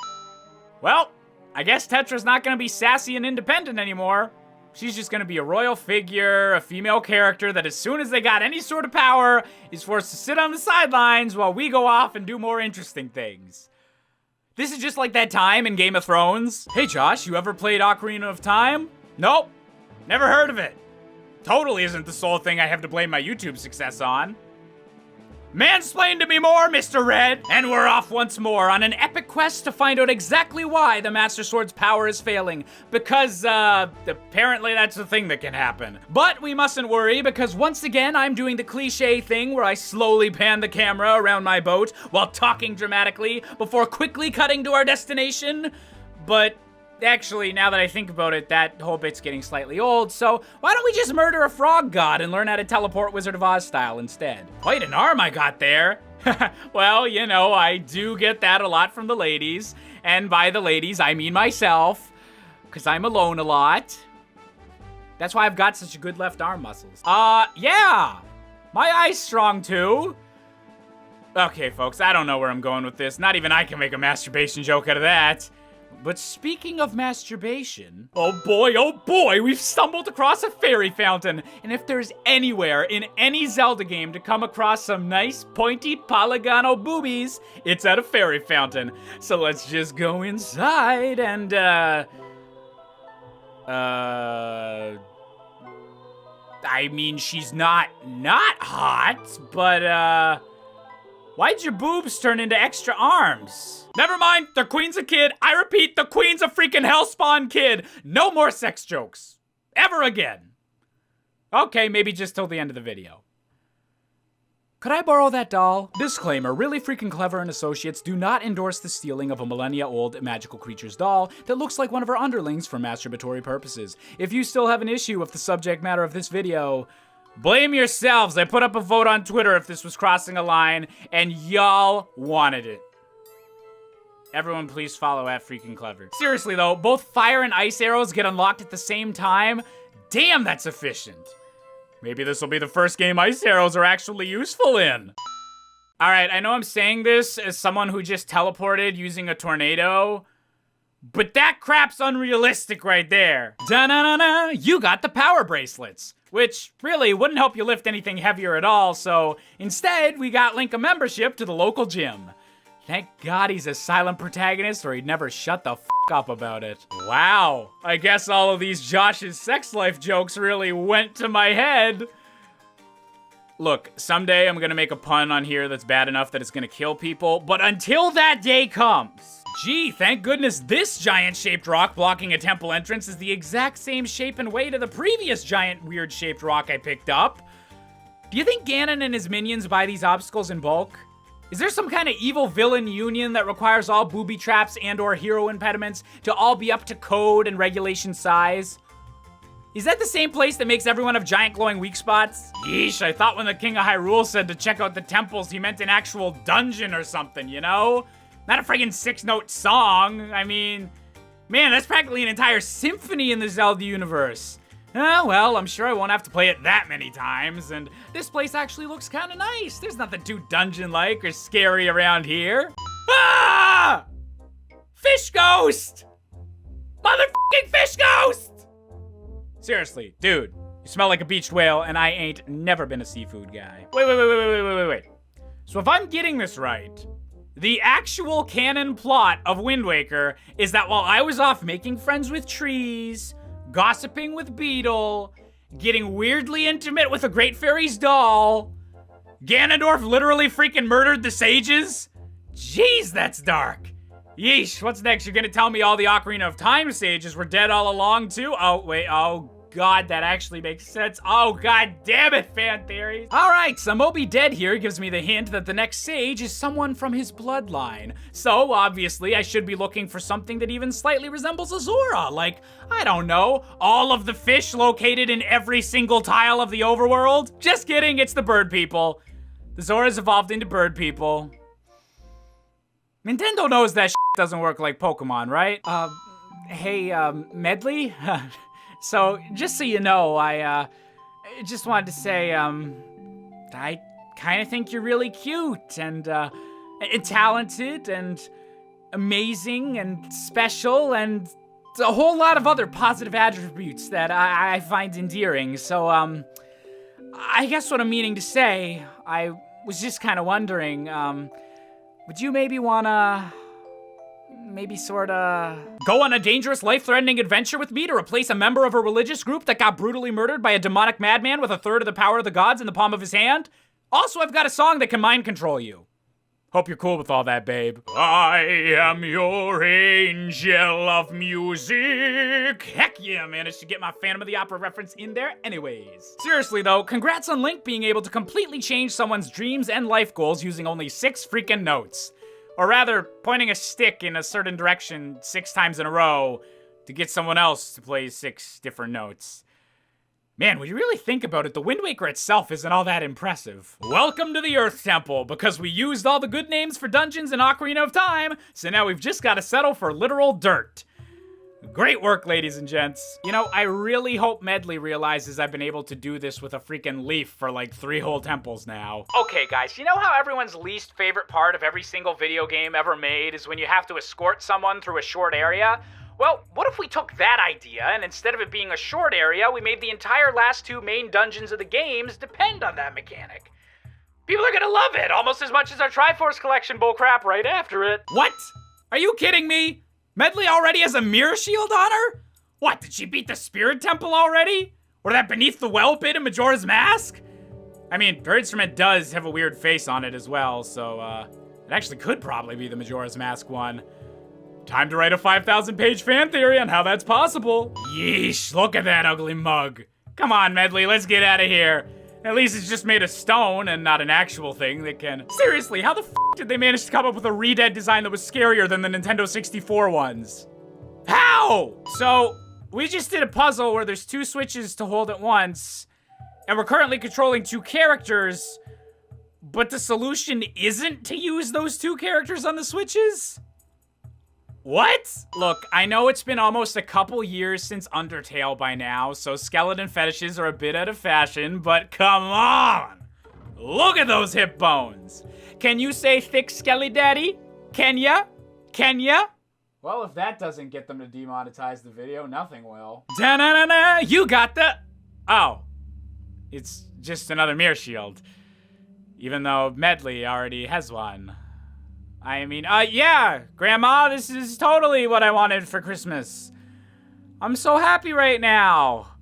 Well, I guess Tetra's not gonna be sassy and independent anymore. She's just gonna be a royal figure, a female character that as soon as they got any sort of power is forced to sit on the sidelines while we go off and do more interesting things. This is just like that time in Game of Thrones. Hey Josh, you ever played Ocarina of Time? Nope, never heard of it. Totally isn't the sole thing I have to blame my YouTube success on. Mansplain to me more, Mr. Red! And we're off once more on an epic quest to find out exactly why the Master Sword's power is failing. Because, apparently that's the thing that can happen. But we mustn't worry, because once again, I'm doing the cliche thing where I slowly pan the camera around my boat while talking dramatically before quickly cutting to our destination. But actually, now that I think about it, that whole bit's getting slightly old, so why don't we just murder a frog god and learn how to teleport Wizard of Oz style instead? Quite an arm I got there. Well, you know, I do get that a lot from the ladies, and by the ladies, I mean myself, because I'm alone a lot. That's why I've got such good left arm muscles. Yeah! My eye's strong too. Okay, folks, I don't know where I'm going with this. Not even I can make a masturbation joke out of that. But speaking of masturbation, oh boy, we've stumbled across a fairy fountain. And if there's anywhere in any Zelda game to come across some nice, pointy, polygonal boobies, it's at a fairy fountain. So let's just go inside and, I mean, she's not hot, but, why'd your boobs turn into extra arms? Never mind, the queen's a kid. I repeat, the queen's a freaking hellspawn kid. No more sex jokes. Ever again. Okay, maybe just till the end of the video. Could I borrow that doll? Disclaimer, Really Freaking Clever and Associates do not endorse the stealing of a millennia-old magical creature's doll that looks like one of our underlings for masturbatory purposes. If you still have an issue with the subject matter of this video, blame yourselves. I put up a vote on Twitter if this was crossing a line, and y'all wanted it. Everyone please follow @FreakingClever. Seriously though, both fire and ice arrows get unlocked at the same time? Damn, that's efficient. Maybe this will be the first game ice arrows are actually useful in. Alright, I know I'm saying this as someone who just teleported using a tornado, but that crap's unrealistic right there. Da-na-na-na, you got the power bracelets, which really wouldn't help you lift anything heavier at all, so instead we got Link a membership to the local gym. Thank God he's a silent protagonist or he'd never shut the f up about it. Wow, I guess all of these Josh's sex life jokes really went to my head. Look, someday I'm gonna make a pun on here that's bad enough that it's gonna kill people, but until that day comes, gee, thank goodness this giant-shaped rock blocking a temple entrance is the exact same shape and weight of the previous giant weird-shaped rock I picked up. Do you think Ganon and his minions buy these obstacles in bulk? Is there some kind of evil villain union that requires all booby traps and or hero impediments to all be up to code and regulation size? Is that the same place that makes everyone have giant glowing weak spots? Yeesh, I thought when the King of Hyrule said to check out the temples, he meant an actual dungeon or something, you know? Not a friggin' 6-note song. I mean, man, that's practically an entire symphony in the Zelda universe. Well, I'm sure I won't have to play it that many times, and this place actually looks kinda nice. There's nothing too dungeon-like or scary around here. Ah! Fish ghost! Motherfucking fish ghost! Seriously, dude, you smell like a beached whale, and I ain't never been a seafood guy. Wait. So if I'm getting this right, the actual canon plot of Wind Waker is that while I was off making friends with trees, gossiping with Beetle, getting weirdly intimate with a Great Fairy's doll, Ganondorf literally freaking murdered the sages? Jeez, that's dark. Yeesh, what's next? You're gonna tell me all the Ocarina of Time sages were dead all along too? Oh, wait, oh God, that actually makes sense. Oh, God damn it, fan theories. All right, so Moby Dead here gives me the hint that the next sage is someone from his bloodline. So, obviously, I should be looking for something that even slightly resembles a Zora. Like, I don't know, all of the fish located in every single tile of the overworld? Just kidding, it's the bird people. The Zoras evolved into bird people. Nintendo knows that shit doesn't work like Pokemon, right? Hey, Medley? So, just so you know, I just wanted to say, I kind of think you're really cute and talented and amazing and special and a whole lot of other positive attributes that I find endearing. So, I guess what I'm meaning to say, I was just kind of wondering, would you maybe wanna... maybe sorta... go on a dangerous, life-threatening adventure with me to replace a member of a religious group that got brutally murdered by a demonic madman with a third of the power of the gods in the palm of his hand? Also, I've got a song that can mind control you. Hope you're cool with all that, babe. I am your angel of music. Heck yeah, managed to get my Phantom of the Opera reference in there anyways. Seriously though, congrats on Link being able to completely change someone's dreams and life goals using only 6 freaking notes. Or rather, pointing a stick in a certain direction 6 times in a row to get someone else to play 6 different notes. Man, when you really think about it, the Wind Waker itself isn't all that impressive. Welcome to the Earth Temple, because we used all the good names for dungeons in Ocarina of Time, so now we've just gotta settle for literal dirt. Great work, ladies and gents. You know, I really hope Medley realizes I've been able to do this with a freaking leaf for like 3 whole temples now. Okay, guys, you know how everyone's least favorite part of every single video game ever made is when you have to escort someone through a short area? Well, what if we took that idea and instead of it being a short area, we made the entire last 2 main dungeons of the games depend on that mechanic? People are gonna love it almost as much as our Triforce collection bullcrap right after it. What? Are you kidding me? Medley already has a mirror shield on her? What, did she beat the Spirit Temple already? Or that Beneath the Well bit in Majora's Mask? I mean, her instrument does have a weird face on it as well, so, it actually could probably be the Majora's Mask one. Time to write a 5,000-page fan theory on how that's possible. Yeesh, look at that ugly mug. Come on, Medley, let's get out of here. At least it's just made of stone and not an actual thing that can... Seriously, how the f did they manage to come up with a Re-Dead design that was scarier than the Nintendo 64 ones? How? So, we just did a puzzle where there's 2 switches to hold at once, and we're currently controlling 2 characters, but the solution isn't to use those 2 characters on the switches? What? Look, I know it's been almost a couple years since Undertale by now, so skeleton fetishes are a bit out of fashion, but come on! Look at those hip bones! Can you say thick skelly daddy? Can ya? Can ya? Well, if that doesn't get them to demonetize the video, nothing will. Da-na-na-na! You got the... Oh. It's just another mirror shield. Even though Medley already has one. I mean, yeah, Grandma, this is totally what I wanted for Christmas. I'm so happy right now.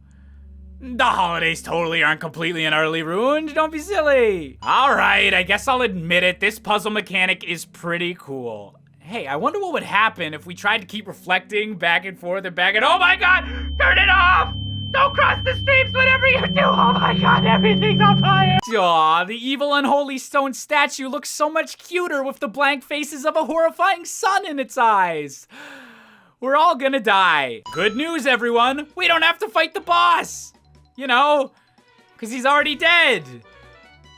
The holidays totally aren't completely and utterly ruined, don't be silly. All right, I guess I'll admit it, this puzzle mechanic is pretty cool. Hey, I wonder what would happen if we tried to keep reflecting back and forth and back and- Oh my God, turn it off! Don't cross the streams whatever you do! Oh my God, everything's on fire! Aw, the evil unholy stone statue looks so much cuter with the blank faces of a horrifying sun in its eyes. We're all gonna die. Good news, everyone. We don't have to fight the boss. You know, because he's already dead.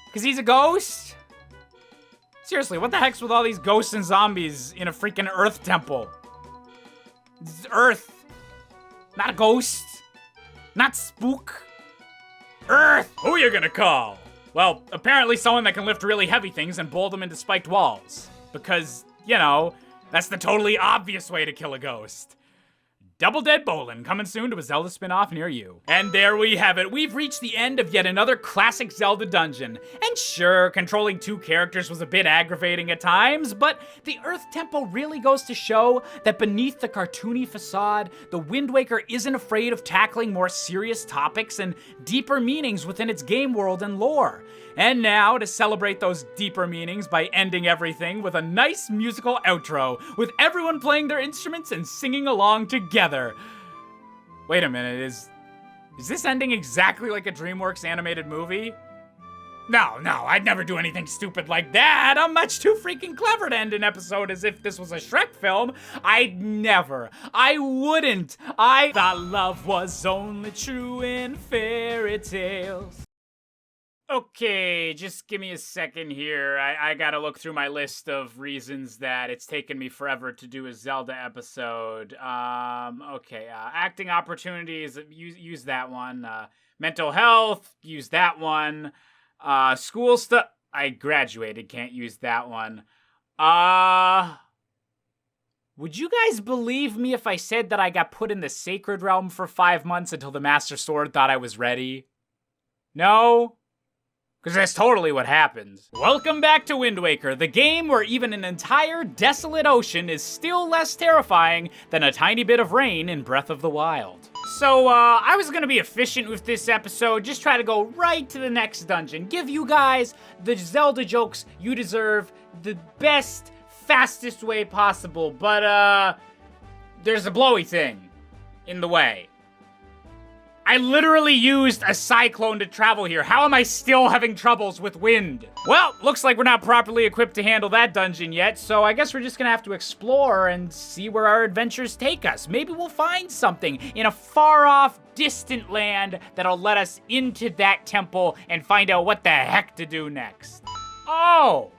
Because he's a ghost. Seriously, what the heck's with all these ghosts and zombies in a freaking Earth temple? It's Earth. Not a ghost. Not spook. Earth! Who you gonna call? Well, apparently someone that can lift really heavy things and bowl them into spiked walls. Because, you know, that's the totally obvious way to kill a ghost. Double Dead Bowlin' coming soon to a Zelda spin-off near you. And there we have it. We've reached the end of yet another classic Zelda dungeon. And sure, controlling 2 characters was a bit aggravating at times, but the Earth Temple really goes to show that beneath the cartoony facade, the Wind Waker isn't afraid of tackling more serious topics and deeper meanings within its game world and lore. And now, to celebrate those deeper meanings by ending everything with a nice musical outro, with everyone playing their instruments and singing along together. Wait a minute, is this ending exactly like a DreamWorks animated movie? No, I'd never do anything stupid like that. I'm much too freaking clever to end an episode as if this was a Shrek film. I'd never. I wouldn't. I thought love was only true in fairy tales. Okay, just give me a second here. I gotta look through my list of reasons that it's taken me forever to do a Zelda episode. Okay, acting opportunities, use that one. Mental health, use that one. School stuff, I graduated, can't use that one. Would you guys believe me if I said that I got put in the Sacred Realm for 5 months until the Master Sword thought I was ready? No? Because that's totally what happens. Welcome back to Wind Waker, the game where even an entire desolate ocean is still less terrifying than a tiny bit of rain in Breath of the Wild. So, I was gonna be efficient with this episode, just try to go right to the next dungeon, give you guys the Zelda jokes you deserve the best, fastest way possible, but, there's a blowy thing in the way. I literally used a cyclone to travel here. How am I still having troubles with wind? Well, looks like we're not properly equipped to handle that dungeon yet, so I guess we're just gonna have to explore and see where our adventures take us. Maybe we'll find something in a far-off, distant land that'll let us into that temple and find out what the heck to do next. Oh!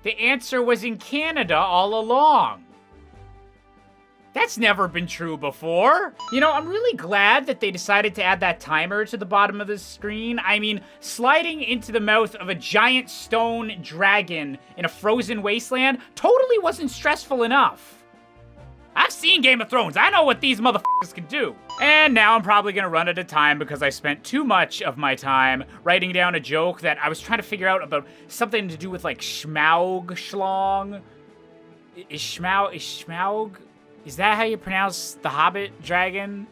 The answer was in Canada all along. That's never been true before. You know, I'm really glad that they decided to add that timer to the bottom of the screen. I mean, sliding into the mouth of a giant stone dragon in a frozen wasteland totally wasn't stressful enough. I've seen Game of Thrones. I know what these motherfuckers can do. And now I'm probably gonna run out of time because I spent too much of my time writing down a joke that I was trying to figure out about something to do with like Schmaug Schlong. Is Schmaug? Is that how you pronounce the Hobbit dragon?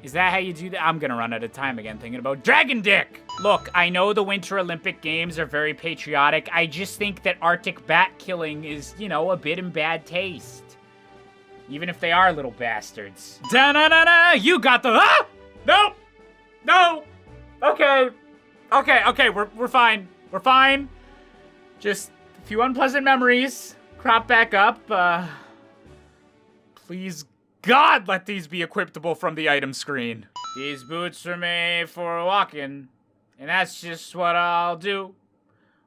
Is that how you do that? I'm gonna run out of time again thinking about Dragon Dick! Look, I know the Winter Olympic Games are very patriotic. I just think that Arctic bat killing is, you know, a bit in bad taste. Even if they are little bastards. Da-na-na-na! You got the... Ah! Nope! No! Okay. Okay, we're fine. We're fine. Just a few unpleasant memories. Crop back up, Please, God, let these be equipable from the item screen. These boots are made for walking, and that's just what I'll do.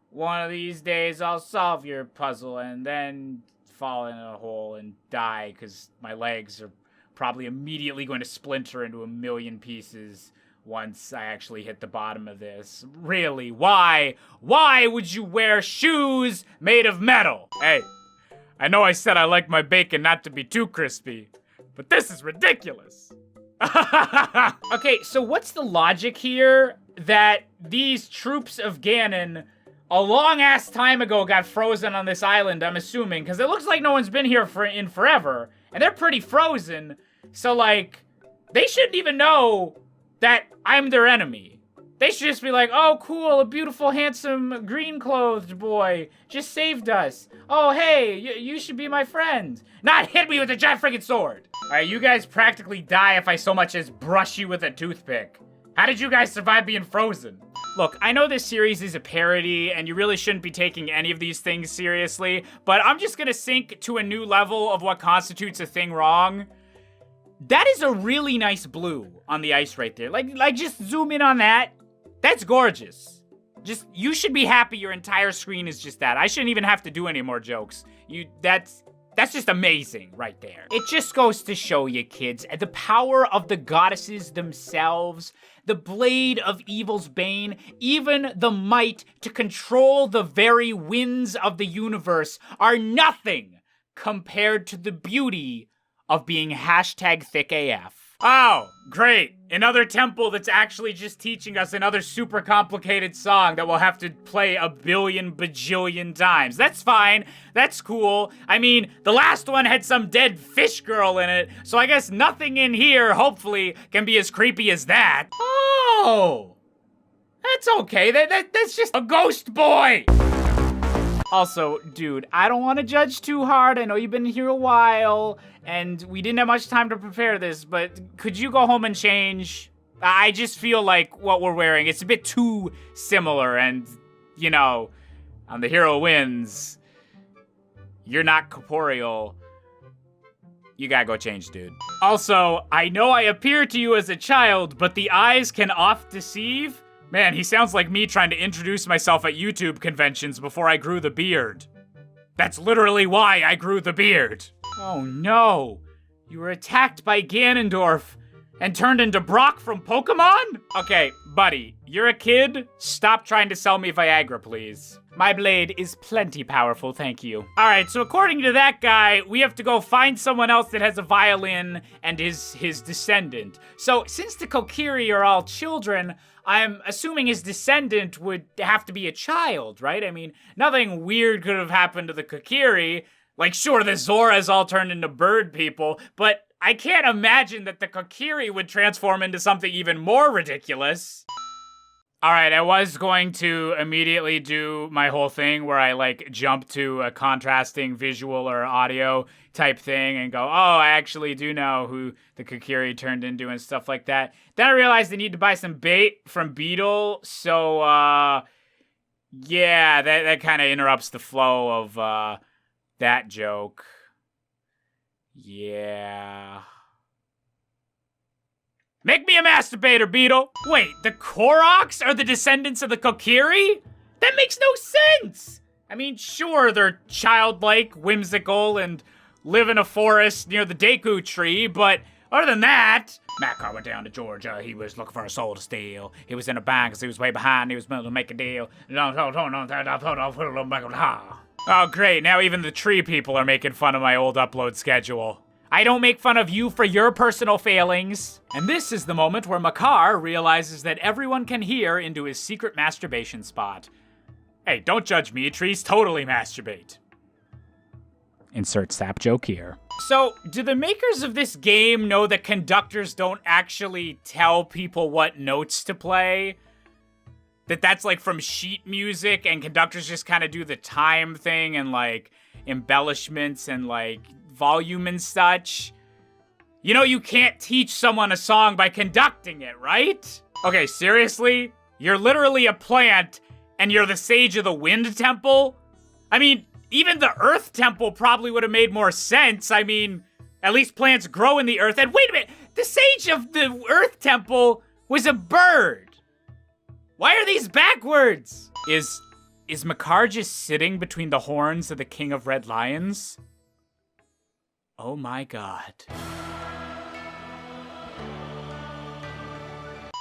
One of these days I'll solve your puzzle and then fall in a hole and die because my legs are probably immediately going to splinter into a million pieces once I actually hit the bottom of this. Really, why? Why would you wear shoes made of metal? Hey. I know I said I like my bacon not to be too crispy, but this is ridiculous. Okay, so what's the logic here that these troops of Ganon a long-ass time ago got frozen on this island, I'm assuming, because it looks like no one's been here in forever, and they're pretty frozen, so, like, they shouldn't even know that I'm their enemy. They should just be like, oh, cool, a beautiful, handsome, green-clothed boy just saved us. Oh, hey, you should be my friend. Not hit me with a giant friggin' sword. All right, you guys practically die if I so much as brush you with a toothpick. How did you guys survive being frozen? Look, I know this series is a parody, and you really shouldn't be taking any of these things seriously, but I'm just gonna sink to a new level of what constitutes a thing wrong. That is a really nice blue on the ice right there. Like just zoom in on that. That's gorgeous. Just, you should be happy your entire screen is just that. I shouldn't even have to do any more jokes. That's just amazing right there. It just goes to show you, kids, the power of the goddesses themselves, the blade of evil's bane, even the might to control the very winds of the universe are nothing compared to the beauty of being #thickAF. Oh, great. Another temple that's actually just teaching us another super complicated song that we'll have to play a billion bajillion times. That's fine. That's cool. I mean, the last one had some dead fish girl in it, so I guess nothing in here, hopefully, can be as creepy as that. Oh, that's okay. That's just a ghost boy. Also, dude, I don't want to judge too hard. I know you've been here a while, and we didn't have much time to prepare this, but could you go home and change? I just feel like what we're wearing, it's a bit too similar, and, you know, on the hero wins, you're not corporeal. You gotta go change, dude. Also, I know I appear to you as a child, but the eyes can oft deceive. Man, he sounds like me trying to introduce myself at YouTube conventions before I grew the beard. That's literally why I grew the beard. Oh no, you were attacked by Ganondorf and turned into Brock from Pokemon? Okay, buddy, you're a kid. Stop trying to sell me Viagra, please. My blade is plenty powerful, thank you. All right, so according to that guy, we have to go find someone else that has a violin and is his descendant. So since the Kokiri are all children, I'm assuming his descendant would have to be a child, right? I mean, nothing weird could have happened to the Kokiri. Like, sure, the Zoras all turned into bird people, but I can't imagine that the Kokiri would transform into something even more ridiculous. All right, I was going to immediately do my whole thing where I, like, jump to a contrasting visual or audio type thing and go, oh, I actually do know who the Kokiri turned into and stuff like that. Then I realized I need to buy some bait from Beetle, so, yeah, that kind of interrupts the flow of, that joke. Yeah. Make me a masturbator, Beetle! Wait, the Koroks are the descendants of the Kokiri? That makes no sense! I mean, sure, they're childlike, whimsical, and live in a forest near the Deku tree, but other than that, Makar went down to Georgia. He was looking for a soul to steal. He was in a bank because he was way behind. He was going to make a deal. Oh, great. Now even the tree people are making fun of my old upload schedule. I don't make fun of you for your personal failings. And this is the moment where Makar realizes that everyone can hear into his secret masturbation spot. Hey, don't judge me. Trees totally masturbate. Insert sap joke here. So, do the makers of this game know that conductors don't actually tell people what notes to play? That's like from sheet music, and conductors just kind of do the time thing and like embellishments and like volume and such? You know you can't teach someone a song by conducting it, right? Okay, seriously? You're literally a plant and you're the sage of the wind temple? I mean, even the earth temple probably would have made more sense. I mean, at least plants grow in the earth. And wait a minute, the sage of the earth temple was a bird. Why are these backwards? Is Makar just sitting between the horns of the king of red lions? Oh my god.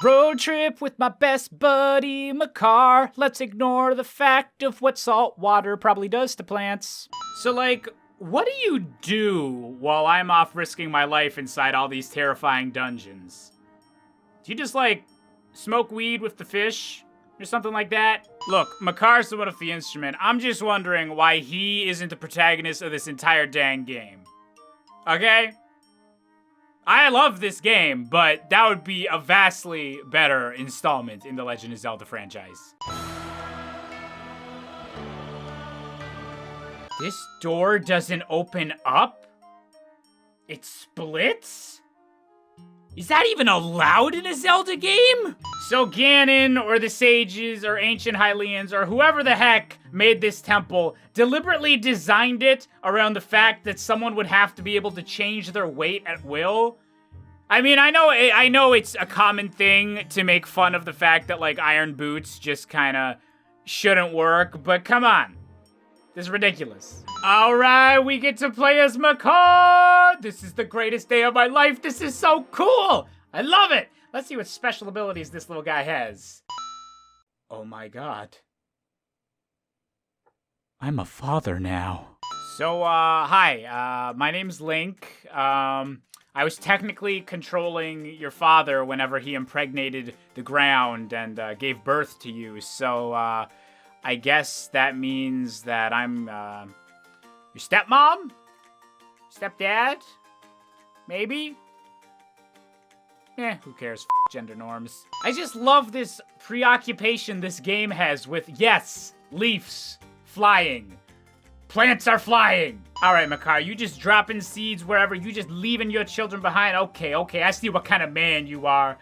Road trip with my best buddy, Makar. Let's ignore the fact of what salt water probably does to plants. So, like, what do you do while I'm off risking my life inside all these terrifying dungeons? Do you just, like, smoke weed with the fish? Or something like that? Look, Makar's the one with the instrument. I'm just wondering why he isn't the protagonist of this entire dang game. Okay? I love this game, but that would be a vastly better installment in the Legend of Zelda franchise. This door doesn't open up? It splits? Is that even allowed in a Zelda game? So Ganon, or the sages, or ancient Hylians, or whoever the heck made this temple deliberately designed it around the fact that someone would have to be able to change their weight at will. I mean, I know it's a common thing to make fun of the fact that, like, iron boots just kinda shouldn't work, but come on. This is ridiculous. All right, we get to play as Makar. This is the greatest day of my life. This is so cool. I love it. Let's see what special abilities this little guy has. Oh my god. I'm a father now. So, hi. My name's Link. I was technically controlling your father whenever he impregnated the ground and gave birth to you. So, I guess that means that I'm, your stepmom? Stepdad? Maybe? Who cares? F gender norms. I just love this preoccupation this game has with, yes, leaves flying. Plants are flying. All right, Makar, you just dropping seeds wherever. You just leaving your children behind. Okay, I see what kind of man you are.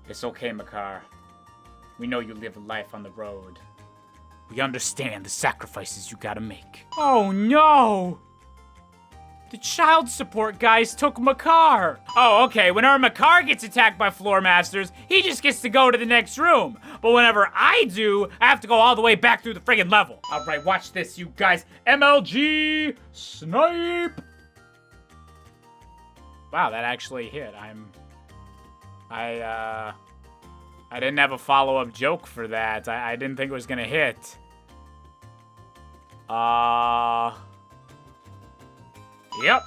It's okay, Makar. We know you live a life on the road. We understand the sacrifices you gotta make. Oh no! The child support guys took Makar. Oh, okay, whenever Makar gets attacked by floor masters, he just gets to go to the next room. But whenever I do, I have to go all the way back through the friggin' level. All right, watch this, you guys. MLG snipe. Wow, that actually hit. I didn't have a follow-up joke for that. I didn't think it was gonna hit. Yep.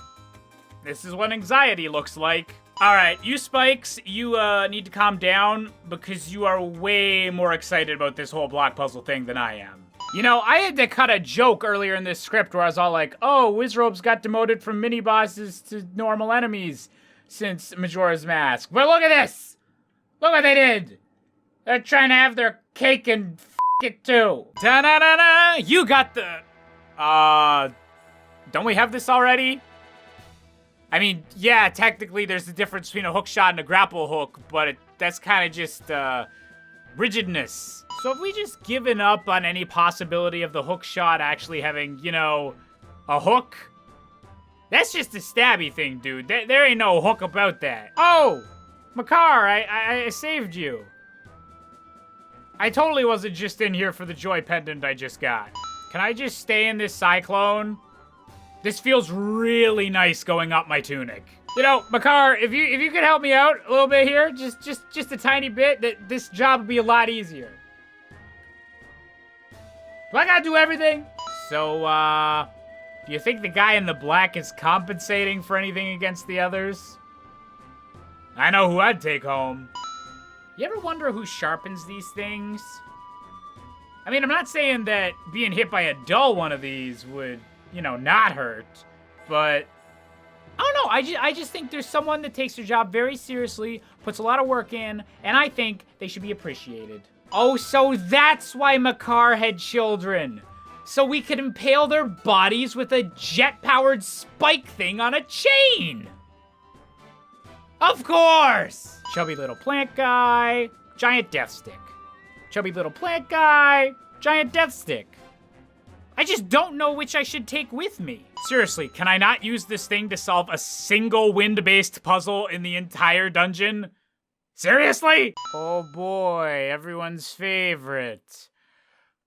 This is what anxiety looks like. Alright, you Spikes, you need to calm down because you are way more excited about this whole block puzzle thing than I am. You know, I had to cut a joke earlier in this script where I was all like, oh, Wizrobes got demoted from mini-bosses to normal enemies since Majora's Mask. But look at this! Look what they did! They're trying to have their cake and f*** it too. Da-da-da-da! You got the... Don't we have this already? I mean, yeah, technically there's a difference between a hook shot and a grapple hook, but that's kind of just, rigidness. So have we just given up on any possibility of the hook shot actually having, you know, a hook? That's just a stabby thing, dude. There ain't no hook about that. Oh! Makar, I saved you. I totally wasn't just in here for the joy pendant I just got. Can I just stay in this cyclone? This feels really nice going up my tunic. You know, Makar, if you could help me out a little bit here, just a tiny bit, that this job would be a lot easier. Do I gotta do everything? So, do you think the guy in the black is compensating for anything against the others? I know who I'd take home. You ever wonder who sharpens these things? I mean, I'm not saying that being hit by a dull one of these would, you know, not hurt, but I don't know. I just think there's someone that takes their job very seriously, puts a lot of work in, and I think they should be appreciated. Oh, so that's why Makar had children. So we could impale their bodies with a jet-powered spike thing on a chain. Of course! Chubby little plant guy, giant death stick. Chubby little plant guy, giant death stick. I just don't know which I should take with me. Seriously, can I not use this thing to solve a single wind-based puzzle in the entire dungeon? Seriously? Oh boy, everyone's favorite.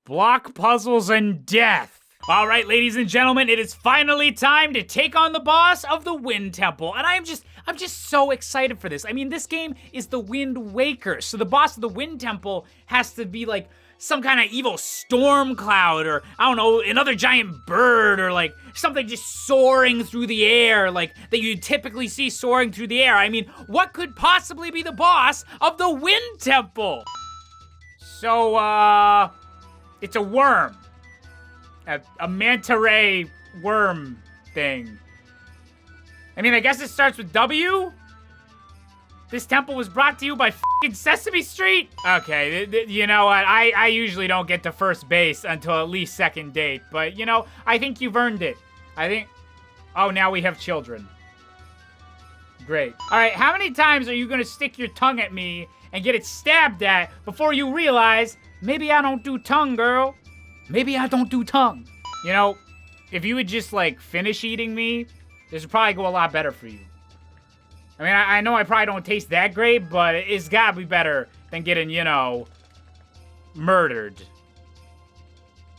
Block puzzles and death. All right, ladies and gentlemen, it is finally time to take on the boss of the Wind Temple. And I'm just so excited for this. I mean, this game is the Wind Waker. So the boss of the Wind Temple has to be like some kind of evil storm cloud, or I don't know, another giant bird, or like something just soaring through the air, like that you typically see soaring through the air. I mean, what could possibly be the boss of the Wind Temple? So, it's a worm. A manta ray worm thing. I mean, I guess it starts with W? This temple was brought to you by f***ing Sesame Street? Okay, you know what? I usually don't get to first base until at least second date, but you know, I think you've earned it. I think... Oh, now we have children. Great. All right, how many times are you gonna stick your tongue at me and get it stabbed at before you realize, maybe I don't do tongue, girl? Maybe I don't do tongue. You know, if you would just, like, finish eating me, this would probably go a lot better for you. I mean, I know I probably don't taste that great, but it's gotta be better than getting, you know, murdered.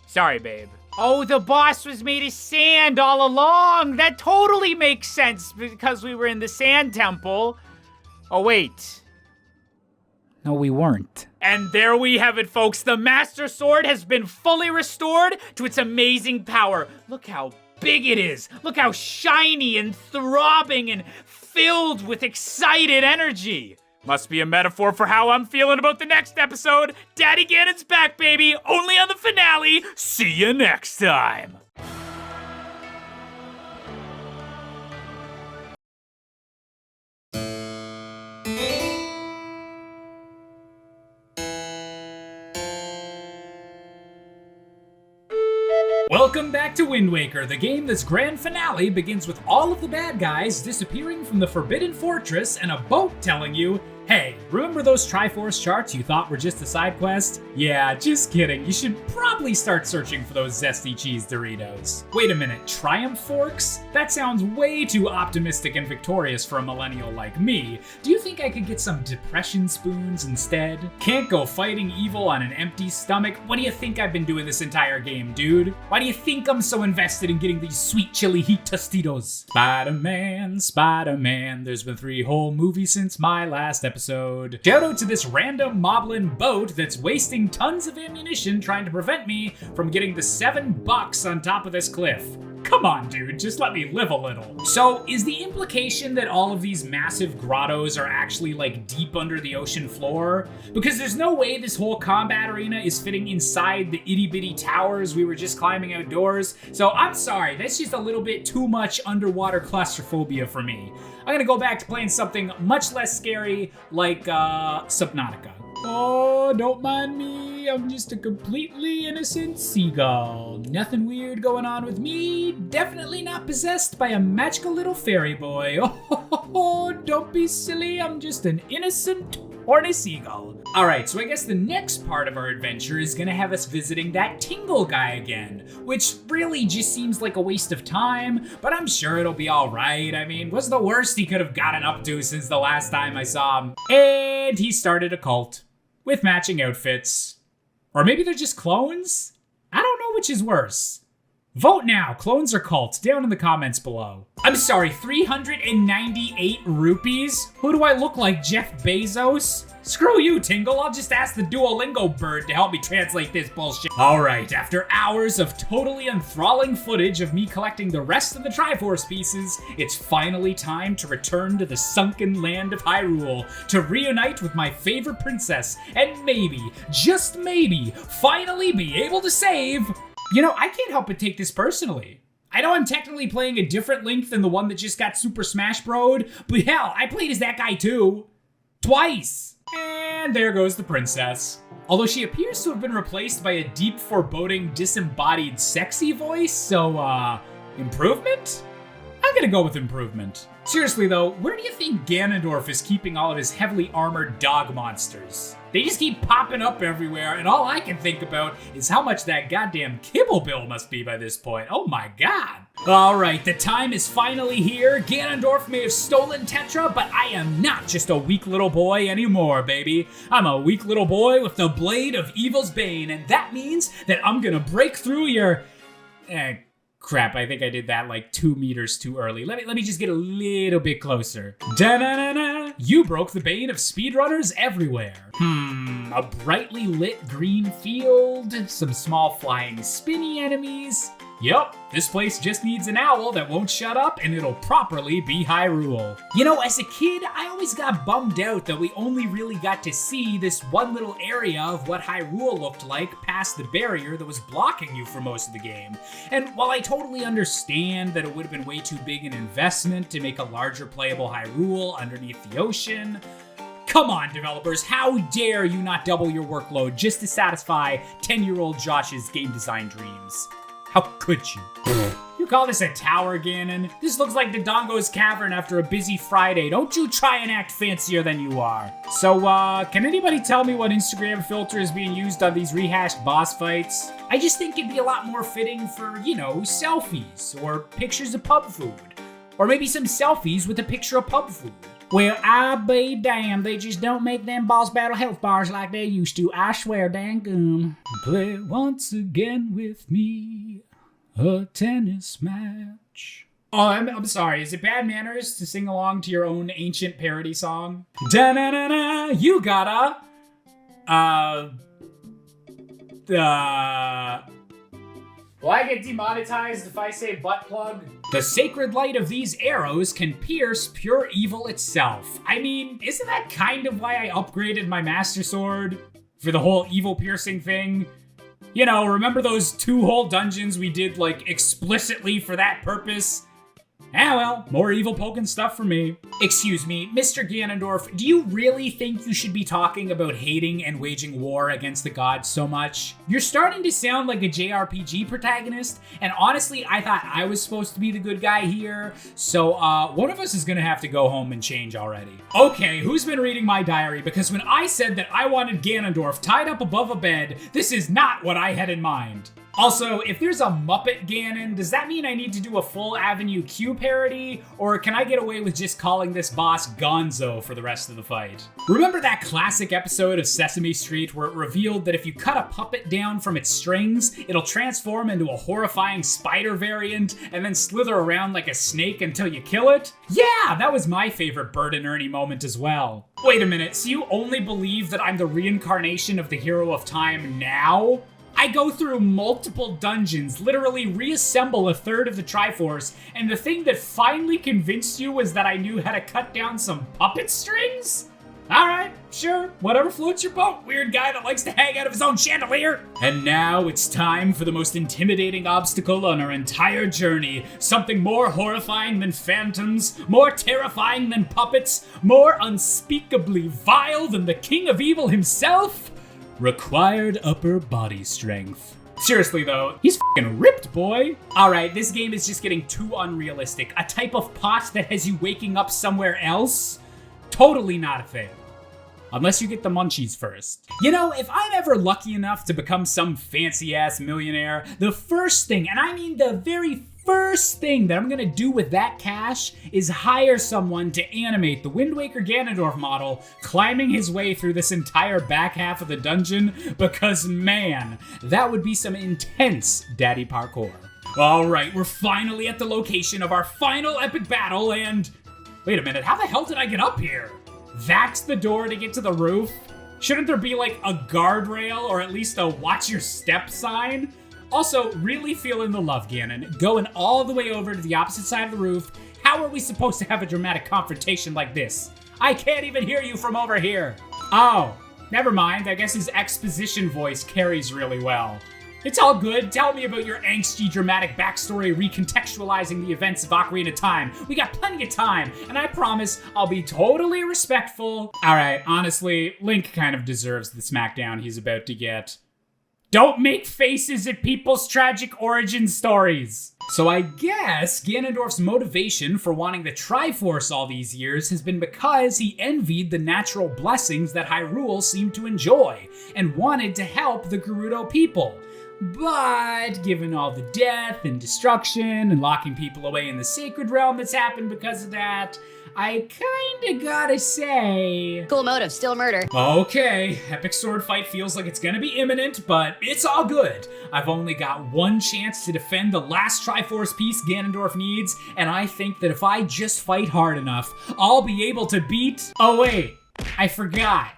Sorry, babe. Oh, the boss was made of sand all along! That totally makes sense, because we were in the Sand Temple. Oh, wait. No, we weren't. And there we have it, folks. The Master Sword has been fully restored to its amazing power. Look how big it is. Look how shiny and throbbing and filled with excited energy. Must be a metaphor for how I'm feeling about the next episode. Daddy Ganon's back, baby. Only on the finale. See you next time. Welcome back to Wind Waker, the game that's grand finale begins with all of the bad guys disappearing from the Forbidden Fortress and a boat telling you, hey, remember those Triforce charts you thought were just a side quest? Yeah, just kidding. You should probably start searching for those zesty cheese Doritos. Wait a minute, Triumph Forks? That sounds way too optimistic and victorious for a millennial like me. Do you think I could get some depression spoons instead? Can't go fighting evil on an empty stomach? What do you think I've been doing this entire game, dude? Why do you think I'm so invested in getting these sweet chili heat Tostitos? Spider-Man, Spider-Man, there's been 3 whole movies since my last episode. Shout out to this random moblin boat that's wasting tons of ammunition trying to prevent me from getting the $7 on top of this cliff. Come on, dude, just let me live a little. So, is the implication that all of these massive grottos are actually, like, deep under the ocean floor? Because there's no way this whole combat arena is fitting inside the itty-bitty towers we were just climbing outdoors. So, I'm sorry, that's just a little bit too much underwater claustrophobia for me. I'm gonna go back to playing something much less scary, like, Subnautica. Oh, don't mind me, I'm just a completely innocent seagull. Nothing weird going on with me, definitely not possessed by a magical little fairy boy. Oh, don't be silly, I'm just an innocent horny seagull. Alright, so I guess the next part of our adventure is gonna have us visiting that Tingle guy again, which really just seems like a waste of time, but I'm sure it'll be alright. I mean, what's the worst he could have gotten up to since the last time I saw him? And he started a cult. With matching outfits. Or maybe they're just clones? I don't know which is worse. Vote now, clones or cults, down in the comments below. I'm sorry, 398 rupees? Who do I look like, Jeff Bezos? Screw you, Tingle, I'll just ask the Duolingo bird to help me translate this bullshit. Alright, after hours of totally enthralling footage of me collecting the rest of the Triforce pieces, it's finally time to return to the sunken land of Hyrule, to reunite with my favorite princess, and maybe, just maybe, finally be able to save... You know, I can't help but take this personally. I know I'm technically playing a different Link than the one that just got Super Smash Bro'd, but hell, I played as that guy too. Twice. And there goes the princess. Although she appears to have been replaced by a deep, foreboding, disembodied, sexy voice, so, improvement? I'm gonna go with improvement. Seriously though, where do you think Ganondorf is keeping all of his heavily armored dog monsters? They just keep popping up everywhere, and all I can think about is how much that goddamn kibble bill must be by this point. Oh my god. Alright, the time is finally here. Ganondorf may have stolen Tetra, but I am not just a weak little boy anymore, baby. I'm a weak little boy with the blade of evil's bane, and that means that I'm gonna break through your... Crap, I think I did that like 2 meters too early. Let me just get a little bit closer. Da-na-na-na! You broke the bane of speedrunners everywhere. A brightly lit green field, some small flying spinny enemies. Yup, this place just needs an owl that won't shut up and it'll properly be Hyrule. You know, as a kid, I always got bummed out that we only really got to see this one little area of what Hyrule looked like past the barrier that was blocking you for most of the game. And while I totally understand that it would have been way too big an investment to make a larger playable Hyrule underneath the ocean, come on, developers, how dare you not double your workload just to satisfy 10-year-old Josh's game design dreams? How could you? You call this a tower, Ganon? This looks like the Dongo's Cavern after a busy Friday. Don't you try and act fancier than you are. So, can anybody tell me what Instagram filter is being used on these rehashed boss fights? I just think it'd be a lot more fitting for, you know, selfies or pictures of pub food. Or maybe some selfies with a picture of pub food. Well, I be damned, they just don't make them boss battle health bars like they used to. I swear, dang. Play once again with me, a tennis match. Oh, I'm sorry, is it bad manners to sing along to your own ancient parody song? Da-na-na-na, you gotta, Will I get demonetized if I say butt plug? The sacred light of these arrows can pierce pure evil itself. I mean, isn't that kind of why I upgraded my Master Sword? For the whole evil piercing thing? You know, remember those 2 whole dungeons we did, like, explicitly for that purpose? Ah well, more evil poking stuff for me. Excuse me, Mr. Ganondorf, do you really think you should be talking about hating and waging war against the gods so much? You're starting to sound like a JRPG protagonist, and honestly, I thought I was supposed to be the good guy here, so one of us is gonna have to go home and change already. Okay, who's been reading my diary? Because when I said that I wanted Ganondorf tied up above a bed, this is not what I had in mind. Also, if there's a Muppet Ganon, does that mean I need to do a full Avenue Q parody? Or can I get away with just calling this boss Gonzo for the rest of the fight? Remember that classic episode of Sesame Street where it revealed that if you cut a puppet down from its strings, it'll transform into a horrifying spider variant and then slither around like a snake until you kill it? Yeah, that was my favorite Bert and Ernie moment as well. Wait a minute, so you only believe that I'm the reincarnation of the hero of time now? I go through multiple dungeons, literally reassemble a third of the Triforce, and the thing that finally convinced you was that I knew how to cut down some puppet strings? Alright, sure, whatever floats your boat, weird guy that likes to hang out of his own chandelier. And now it's time for the most intimidating obstacle on our entire journey. Something more horrifying than phantoms, more terrifying than puppets, more unspeakably vile than the King of Evil himself. Required upper body strength. Seriously though, he's f***ing ripped, boy. Alright, this game is just getting too unrealistic. A type of pot that has you waking up somewhere else? Totally not a thing. Unless you get the munchies first. You know, if I'm ever lucky enough to become some fancy-ass millionaire, the first thing, and I mean the very first thing that I'm gonna do with that cash is hire someone to animate the Wind Waker Ganondorf model climbing his way through this entire back half of the dungeon, because man, that would be some intense daddy parkour. All right, we're finally at the location of our final epic battle, and wait a minute, how the hell did I get up here? That's the door to get to the roof? Shouldn't there be like a guardrail or at least a watch your step sign? Also, really feeling the love, Ganon. Going all the way over to the opposite side of the roof. How are we supposed to have a dramatic confrontation like this? I can't even hear you from over here. Oh, never mind. I guess his exposition voice carries really well. It's all good. Tell me about your angsty, dramatic backstory recontextualizing the events of Ocarina of Time. We got plenty of time, and I promise I'll be totally respectful. All right, honestly, Link kind of deserves the smackdown he's about to get. Don't make faces at people's tragic origin stories. So I guess Ganondorf's motivation for wanting the Triforce all these years has been because he envied the natural blessings that Hyrule seemed to enjoy and wanted to help the Gerudo people. But given all the death and destruction and locking people away in the sacred realm that's happened because of that, I kinda gotta say... Cool motive, still murder. Okay, epic sword fight feels like it's gonna be imminent, but it's all good. I've only got one chance to defend the last Triforce piece Ganondorf needs, and I think that if I just fight hard enough, I'll be able to beat... Oh wait, I forgot.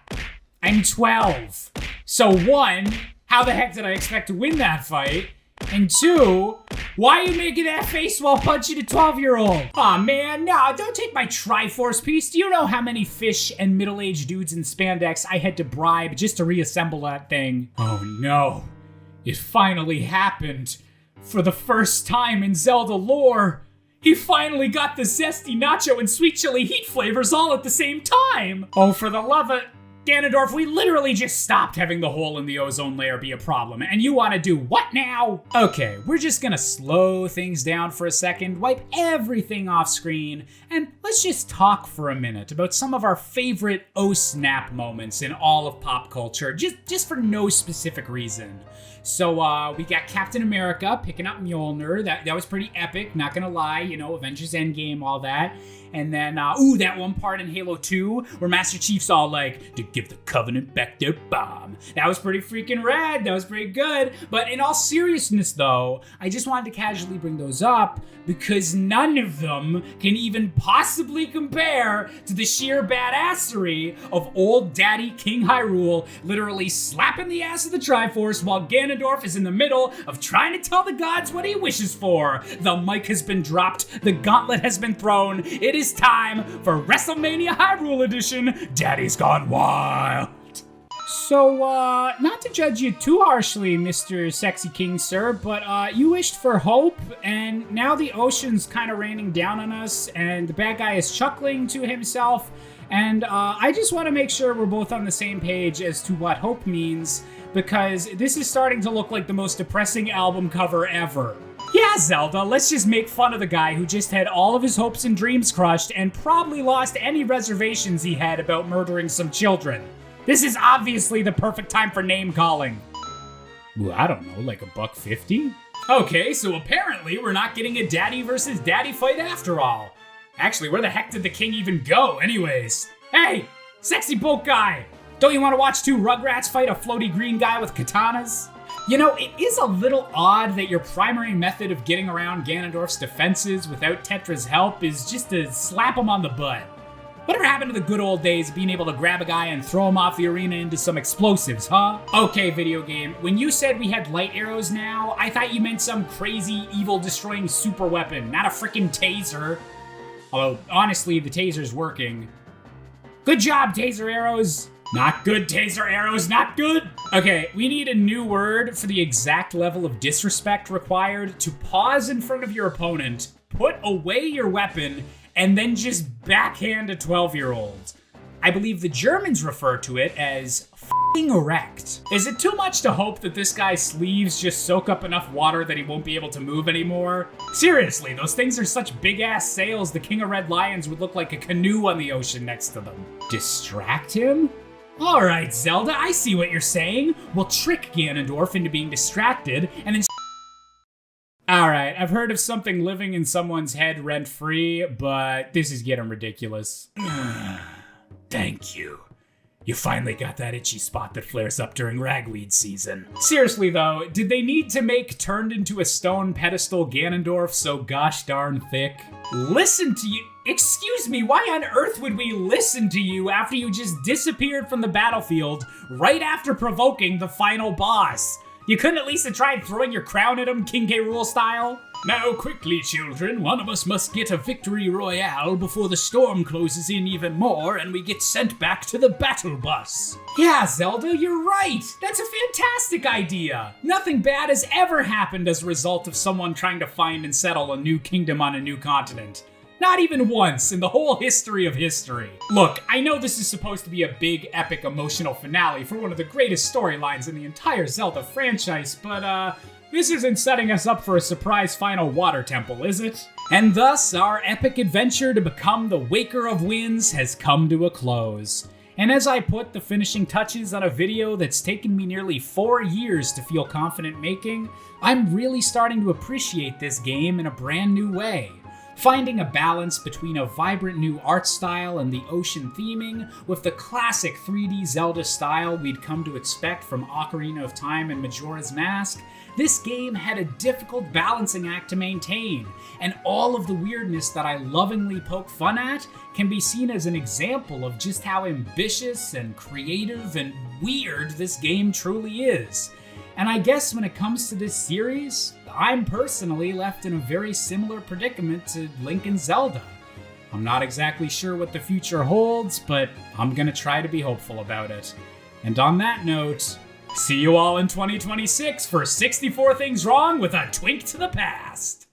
I'm 12. So 1, how the heck did I expect to win that fight? And 2, why are you making that face while punching a 12-year-old? Aw man, no, don't take my Triforce piece. Do you know how many fish and middle-aged dudes in spandex I had to bribe just to reassemble that thing? Oh no, it finally happened. For the first time in Zelda lore, he finally got the zesty nacho and sweet chili heat flavors all at the same time. Oh, for the love of... Ganondorf, we literally just stopped having the hole in the ozone layer be a problem, and you want to do what now? Okay, we're just gonna slow things down for a second, wipe everything off screen, and let's just talk for a minute about some of our favorite oh-snap moments in all of pop culture, just for no specific reason. So, we got Captain America picking up Mjolnir. That was pretty epic, not gonna lie, you know, Avengers Endgame, all that. And then, that one part in Halo 2 where Master Chief's all like, to give the Covenant back their bomb. That was pretty freaking rad. That was pretty good. But in all seriousness, though, I just wanted to casually bring those up because none of them can even possibly compare to the sheer badassery of old daddy King Hyrule literally slapping the ass of the Triforce while Ganondorf is in the middle of trying to tell the gods what he wishes for. The mic has been dropped. The gauntlet has been thrown. It is time for WrestleMania Hyrule Edition. Daddy's gone wild. So, not to judge you too harshly, Mr. Sexy King, sir, but you wished for hope, and now the ocean's kind of raining down on us, and the bad guy is chuckling to himself, and I just want to make sure we're both on the same page as to what hope means, because this is starting to look like the most depressing album cover ever. Yeah, Zelda, let's just make fun of the guy who just had all of his hopes and dreams crushed and probably lost any reservations he had about murdering some children. This is obviously the perfect time for name calling. Well, I don't know, like $1.50? Okay, so apparently we're not getting a daddy versus daddy fight after all. Actually, where the heck did the king even go anyways? Hey, sexy boat guy! Don't you want to watch 2 Rugrats fight a floaty green guy with katanas? You know, it is a little odd that your primary method of getting around Ganondorf's defenses without Tetra's help is just to slap him on the butt. Whatever happened to the good old days of being able to grab a guy and throw him off the arena into some explosives, huh? Okay, video game, when you said we had light arrows now, I thought you meant some crazy, evil-destroying super weapon, not a freaking taser. Although, honestly, the taser's working. Good job, taser arrows! Not good, taser arrows, not good! Okay, we need a new word for the exact level of disrespect required to pause in front of your opponent, put away your weapon, and then just backhand a 12-year-old. I believe the Germans refer to it as f***ing erect. Is it too much to hope that this guy's sleeves just soak up enough water that he won't be able to move anymore? Seriously, those things are such big-ass sails the King of Red Lions would look like a canoe on the ocean next to them. Distract him? Alright, Zelda, I see what you're saying. We'll trick Ganondorf into being distracted, and then Alright, I've heard of something living in someone's head rent-free, but this is getting ridiculous. Thank you. You finally got that itchy spot that flares up during ragweed season. Seriously though, did they need to make turned into a stone pedestal Ganondorf so gosh darn thick? Listen to you? Excuse me, why on earth would we listen to you after you just disappeared from the battlefield right after provoking the final boss? You couldn't at least have tried throwing your crown at him, King K. Rool style? Now quickly, children, one of us must get a victory royale before the storm closes in even more and we get sent back to the battle bus. Yeah, Zelda, you're right. That's a fantastic idea. Nothing bad has ever happened as a result of someone trying to find and settle a new kingdom on a new continent. Not even once in the whole history of history. Look, I know this is supposed to be a big, epic, emotional finale for one of the greatest storylines in the entire Zelda franchise, but this isn't setting us up for a surprise final water temple, is it? And thus, our epic adventure to become the Waker of Winds has come to a close. And as I put the finishing touches on a video that's taken me nearly 4 years to feel confident making, I'm really starting to appreciate this game in a brand new way. Finding a balance between a vibrant new art style and the ocean theming with the classic 3D Zelda style we'd come to expect from Ocarina of Time and Majora's Mask, this game had a difficult balancing act to maintain, and all of the weirdness that I lovingly poke fun at can be seen as an example of just how ambitious and creative and weird this game truly is. And I guess when it comes to this series, I'm personally left in a very similar predicament to Link and Zelda. I'm not exactly sure what the future holds, but I'm gonna try to be hopeful about it. And on that note, see you all in 2026 for 64 Things Wrong with a Twink to the Past!